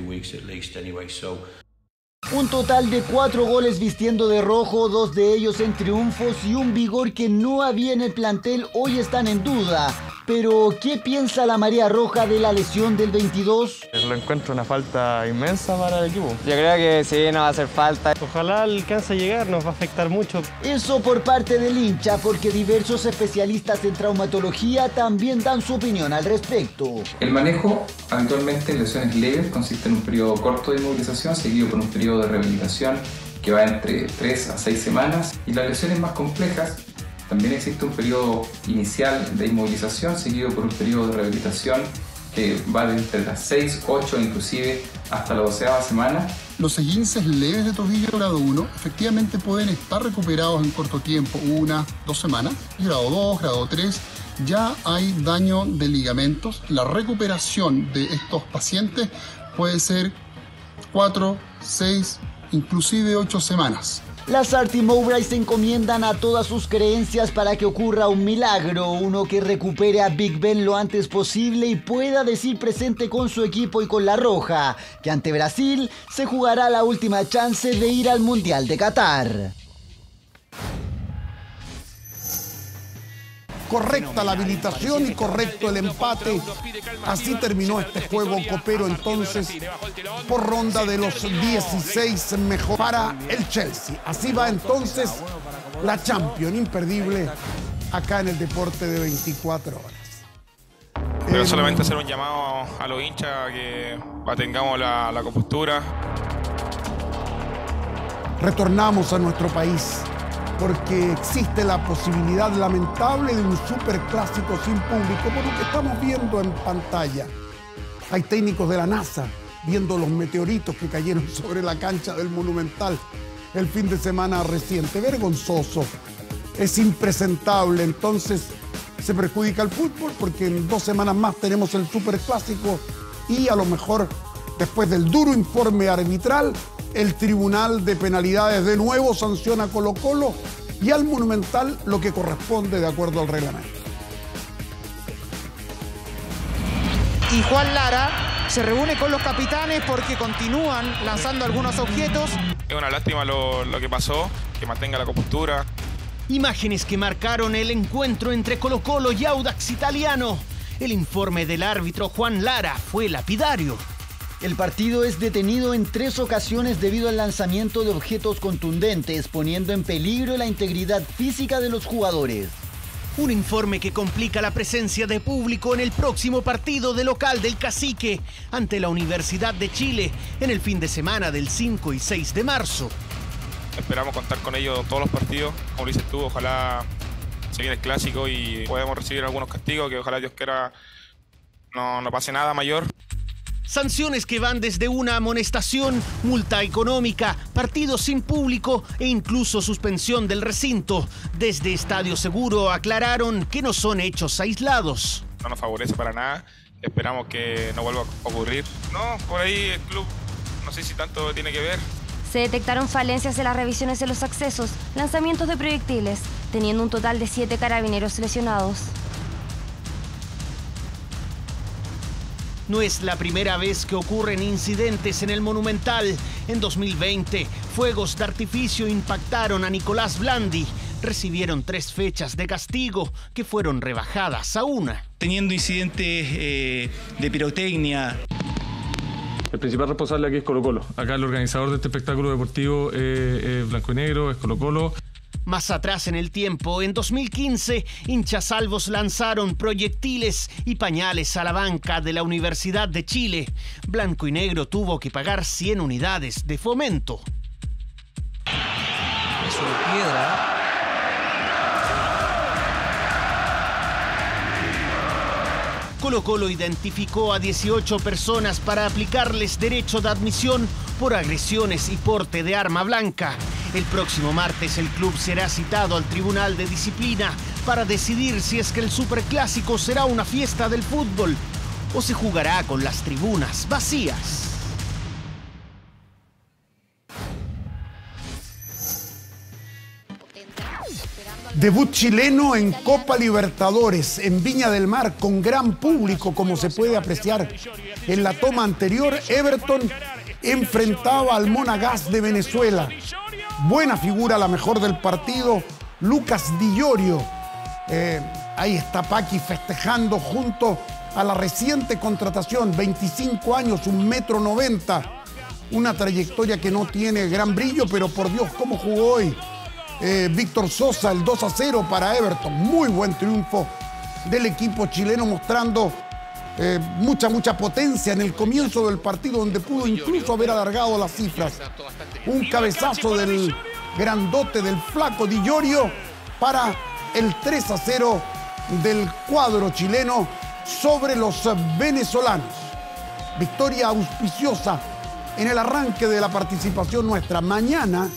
Un total de 4 goles vistiendo de rojo, 2 de ellos en triunfos y un vigor que no había en el plantel hoy están en duda. Pero, ¿qué piensa la Marea Roja de la lesión del 22? Lo encuentro una falta inmensa para el equipo. Yo creo que sí, nos va a hacer falta. Ojalá alcance a llegar, nos va a afectar mucho. Eso por parte del hincha, porque diversos especialistas en traumatología también dan su opinión al respecto. El manejo, habitualmente en lesiones leves, consiste en un periodo corto de inmovilización, seguido por un periodo de rehabilitación que va entre 3 a 6 semanas. Y las lesiones más complejas, también existe un periodo inicial de inmovilización seguido por un periodo de rehabilitación que va de entre las 6, 8 inclusive hasta la 12ª semana. Los esguinces leves de tobillo grado 1 efectivamente pueden estar recuperados en corto tiempo, 1, 2 semanas. Grado 2, grado 3, ya hay daño de ligamentos. La recuperación de estos pacientes puede ser 4, 6, inclusive 8 semanas. Las Arty Mowbray se encomiendan a todas sus creencias para que ocurra un milagro, uno que recupere a Big Ben lo antes posible y pueda decir presente con su equipo y con La Roja, que ante Brasil se jugará la última chance de ir al Mundial de Qatar. Correcta la habilitación y correcto el empate. Así terminó este juego copero entonces por ronda de los 16 mejores para el Chelsea. Así va entonces la Champions imperdible acá en el deporte de 24 horas. Pero solamente hacer un llamado a los hinchas que mantengamos la compostura. Retornamos a nuestro país, porque existe la posibilidad lamentable de un superclásico sin público, por lo que estamos viendo en pantalla. Hay técnicos de la NASA viendo los meteoritos que cayeron sobre la cancha del Monumental el fin de semana reciente. Vergonzoso, es impresentable, entonces se perjudica el fútbol porque en 2 semanas más tenemos el superclásico y a lo mejor después del duro informe arbitral el Tribunal de Penalidades de nuevo sanciona a Colo-Colo y al Monumental lo que corresponde de acuerdo al reglamento. Y Juan Lara se reúne con los capitanes porque continúan lanzando algunos objetos. Es una lástima lo que pasó, que mantenga la compostura. Imágenes que marcaron el encuentro entre Colo-Colo y Audax Italiano. El informe del árbitro Juan Lara fue lapidario. El partido es detenido en 3 ocasiones debido al lanzamiento de objetos contundentes, poniendo en peligro la integridad física de los jugadores. Un informe que complica la presencia de público en el próximo partido de local del Cacique ante la Universidad de Chile en el fin de semana del 5 y 6 de marzo. Esperamos contar con ellos en todos los partidos. Como dices tú, ojalá se viene el clásico y podamos recibir algunos castigos, que ojalá Dios quiera no pase nada mayor. Sanciones que van desde una amonestación, multa económica, partidos sin público e incluso suspensión del recinto. Desde Estadio Seguro aclararon que no son hechos aislados. No nos favorece para nada, esperamos que no vuelva a ocurrir. No, por ahí el club no sé si tanto tiene que ver. Se detectaron falencias en las revisiones de los accesos, lanzamientos de proyectiles, teniendo un total de 7 carabineros lesionados. No es la primera vez que ocurren incidentes en el Monumental. En 2020, fuegos de artificio impactaron a Nicolás Blandi. Recibieron 3 fechas de castigo que fueron rebajadas a 1. Teniendo incidentes de pirotecnia. El principal responsable aquí es Colo-Colo. Acá el organizador de este espectáculo deportivo es blanco y negro, es Colo-Colo. Más atrás en el tiempo, en 2015, hinchas salvos lanzaron proyectiles y pañales a la banca de la Universidad de Chile. Blanco y negro tuvo que pagar 100 unidades de fomento. Eso de piedra. Colo-Colo identificó a 18 personas para aplicarles derecho de admisión por agresiones y porte de arma blanca. El próximo martes el club será citado al Tribunal de Disciplina para decidir si es que el Superclásico será una fiesta del fútbol o se jugará con las tribunas vacías. Debut chileno en Copa Libertadores en Viña del Mar con gran público, como se puede apreciar en la toma anterior. Everton enfrentaba al Monagas de Venezuela. Buena figura, la mejor del partido, Lucas Di Llorio. Ahí está Paqui festejando junto a la reciente contratación, 25 años, 1,90 m. Una trayectoria que no tiene gran brillo, pero por Dios, cómo jugó hoy. Víctor Sosa, el 2-0 para Everton. Muy buen triunfo del equipo chileno, mostrando mucha potencia en el comienzo del partido, donde pudo incluso haber alargado las cifras. Un cabezazo del grandote, del flaco Di Llorio, para el 3-0 del cuadro chileno sobre los venezolanos. Victoria auspiciosa en el arranque de la participación nuestra. Mañana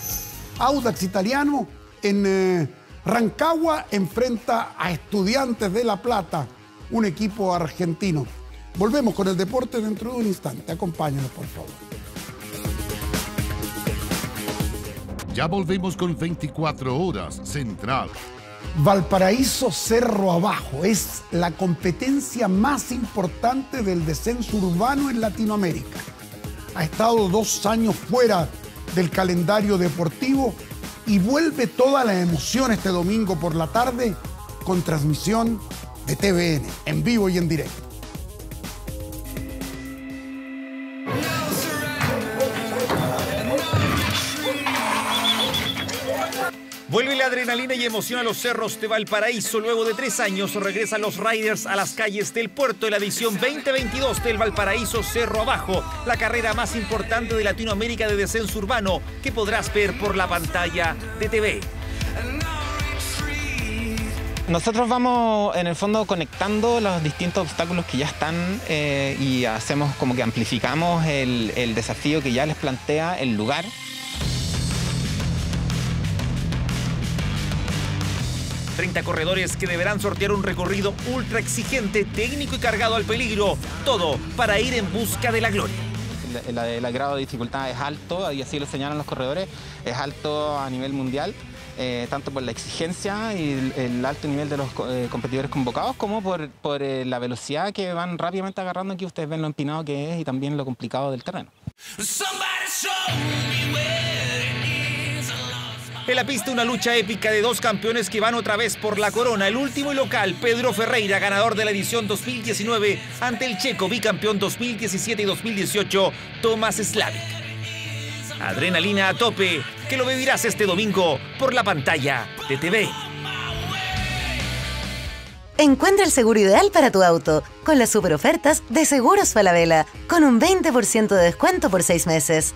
Audax Italiano en Rancagua enfrenta a Estudiantes de La Plata, un equipo argentino. Volvemos con el deporte dentro de un instante. Acompáñanos, por favor. Ya volvemos con 24 horas Central. Valparaíso Cerro Abajo es la competencia más importante del descenso urbano en Latinoamérica. Ha estado 2 años fuera del calendario deportivo y vuelve toda la emoción este domingo por la tarde con transmisión de TVN, en vivo y en directo. Vuelve la adrenalina y emoción a los cerros de Valparaíso. Luego de 3 años regresan los Riders a las calles del puerto en la edición 2022 del Valparaíso Cerro Abajo, la carrera más importante de Latinoamérica de descenso urbano que podrás ver por la pantalla de TV. Nosotros vamos en el fondo conectando los distintos obstáculos que ya están y hacemos como que amplificamos el desafío que ya les plantea el lugar. Corredores que deberán sortear un recorrido ultra exigente, técnico y cargado al peligro. Todo para ir en busca de la gloria. El grado de dificultad es alto, y así lo señalan los corredores, es alto a nivel mundial, tanto por la exigencia y el alto nivel de los competidores convocados, como por la velocidad que van rápidamente agarrando. Aquí ustedes ven lo empinado que es y también lo complicado del terreno. En la pista una lucha épica de 2 campeones que van otra vez por la corona. El último y local, Pedro Ferreira, ganador de la edición 2019, ante el checo bicampeón 2017 y 2018, Tomas Slavik. Adrenalina a tope, que lo vivirás este domingo por la pantalla de TV. Encuentra el seguro ideal para tu auto con las super ofertas de Seguros Falabella, con un 20% de descuento por 6 meses.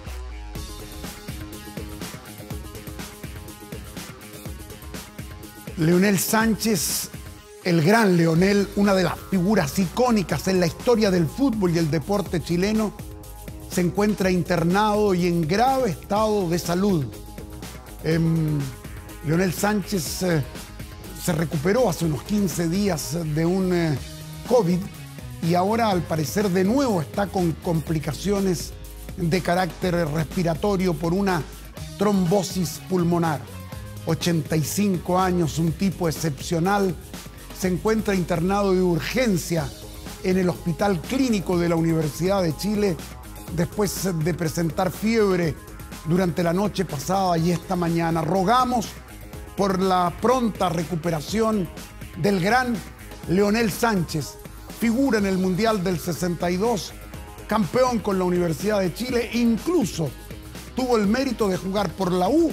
Leonel Sánchez, el gran Leonel, una de las figuras icónicas en la historia del fútbol y el deporte chileno, se encuentra internado y en grave estado de salud. Leonel Sánchez se recuperó hace unos 15 días de un COVID y ahora al parecer de nuevo está con complicaciones de carácter respiratorio por una trombosis pulmonar. 85 años, un tipo excepcional, se encuentra internado de urgencia en el Hospital Clínico de la Universidad de Chile después de presentar fiebre durante la noche pasada y esta mañana. Rogamos por la pronta recuperación del gran Leonel Sánchez, figura en el Mundial del 62, campeón con la Universidad de Chile, incluso tuvo el mérito de jugar por la U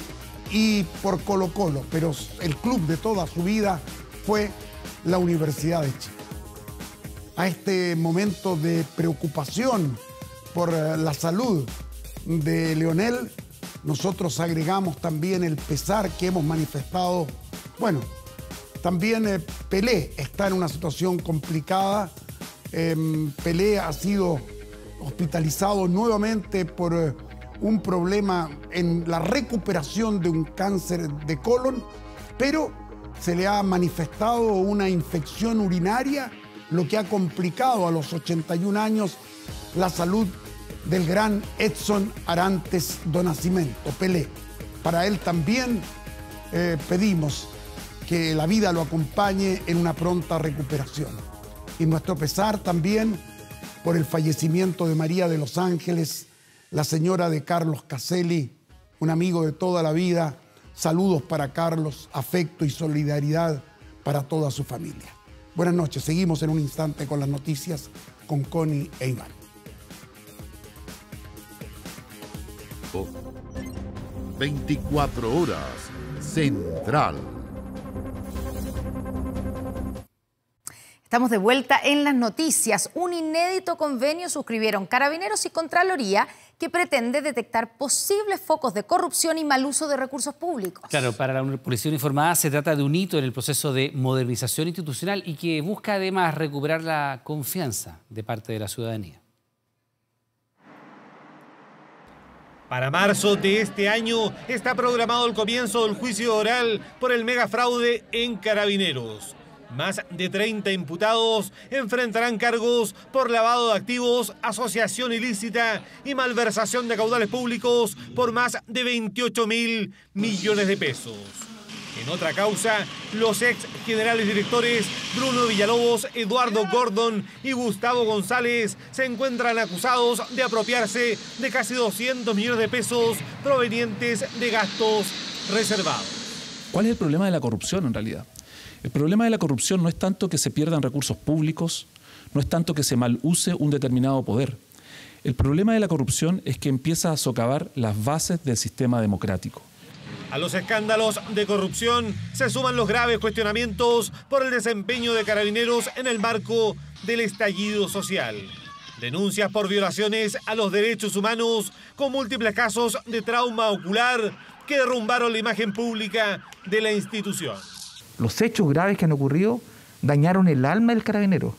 y por Colo-Colo, pero el club de toda su vida fue la Universidad de Chile. A este momento de preocupación por la salud de Leonel, nosotros agregamos también el pesar que hemos manifestado. Bueno, también Pelé está en una situación complicada. Pelé ha sido hospitalizado nuevamente por un problema en la recuperación de un cáncer de colon, pero se le ha manifestado una infección urinaria, lo que ha complicado a los 81 años la salud del gran Edson Arantes do Nascimento, Pelé. Para él también pedimos que la vida lo acompañe en una pronta recuperación. Y nuestro pesar también por el fallecimiento de María de los Ángeles, la señora de Carlos Caselli, un amigo de toda la vida. Saludos para Carlos, afecto y solidaridad para toda su familia. Buenas noches, seguimos en un instante con las noticias con Connie e Iván. 24 horas Central. Estamos de vuelta en las noticias. Un inédito convenio suscribieron Carabineros y Contraloría que pretende detectar posibles focos de corrupción y mal uso de recursos públicos. Claro, para la Policía Uniformada se trata de un hito en el proceso de modernización institucional y que busca además recuperar la confianza de parte de la ciudadanía. Para marzo de este año está programado el comienzo del juicio oral por el megafraude en Carabineros. Más de 30 imputados enfrentarán cargos por lavado de activos, asociación ilícita y malversación de caudales públicos por más de 28.000 millones de pesos. En otra causa, los ex generales directores Bruno Villalobos, Eduardo Gordon y Gustavo González se encuentran acusados de apropiarse de casi 200 millones de pesos provenientes de gastos reservados. ¿Cuál es el problema de la corrupción en realidad? El problema de la corrupción no es tanto que se pierdan recursos públicos, no es tanto que se mal use un determinado poder. El problema de la corrupción es que empieza a socavar las bases del sistema democrático. A los escándalos de corrupción se suman los graves cuestionamientos por el desempeño de Carabineros en el marco del estallido social. Denuncias por violaciones a los derechos humanos con múltiples casos de trauma ocular que derrumbaron la imagen pública de la institución. Los hechos graves que han ocurrido dañaron el alma del carabinero,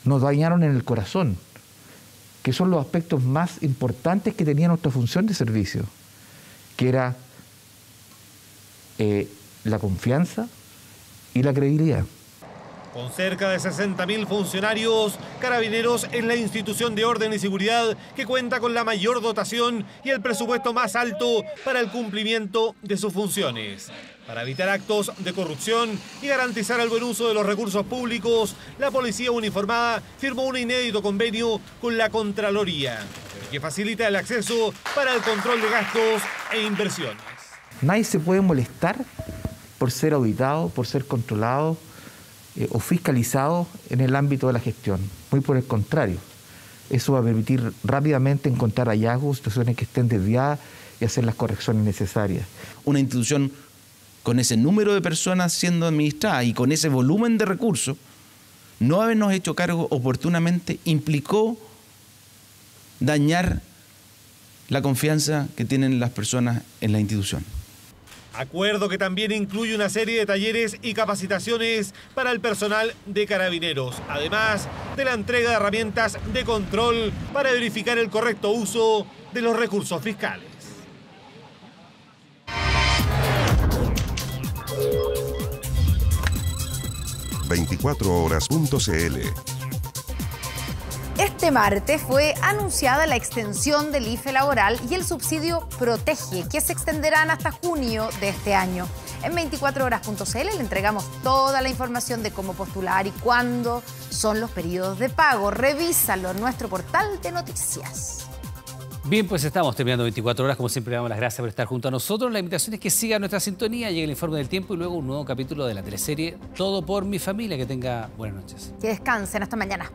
nos dañaron en el corazón, que son los aspectos más importantes que tenía nuestra función de servicio, que era la confianza y la credibilidad. Con cerca de 60.000 funcionarios, Carabineros es la institución de orden y seguridad que cuenta con la mayor dotación y el presupuesto más alto para el cumplimiento de sus funciones. Para evitar actos de corrupción y garantizar el buen uso de los recursos públicos, la Policía Uniformada firmó un inédito convenio con la Contraloría, que facilita el acceso para el control de gastos e inversiones. Nadie se puede molestar por ser auditado, por ser controlado o fiscalizado en el ámbito de la gestión. Muy por el contrario, eso va a permitir rápidamente encontrar hallazgos, situaciones que estén desviadas y hacer las correcciones necesarias. Una institución con ese número de personas siendo administradas y con ese volumen de recursos, no habernos hecho cargo oportunamente implicó dañar la confianza que tienen las personas en la institución. Acuerdo que también incluye una serie de talleres y capacitaciones para el personal de Carabineros, además de la entrega de herramientas de control para verificar el correcto uso de los recursos fiscales. ...24horas.cl. Este martes fue anunciada la extensión del IFE laboral y el subsidio Protege, que se extenderán hasta junio de este año. En 24horas.cl le entregamos toda la información de cómo postular y cuándo son los periodos de pago. Revísalo en nuestro portal de noticias. Bien, pues estamos terminando 24 horas. Como siempre, le damos las gracias por estar junto a nosotros. La invitación es que siga nuestra sintonía, llegue el informe del tiempo y luego un nuevo capítulo de la teleserie Todo por mi familia. Que tenga buenas noches. Que descansen. Hasta mañana.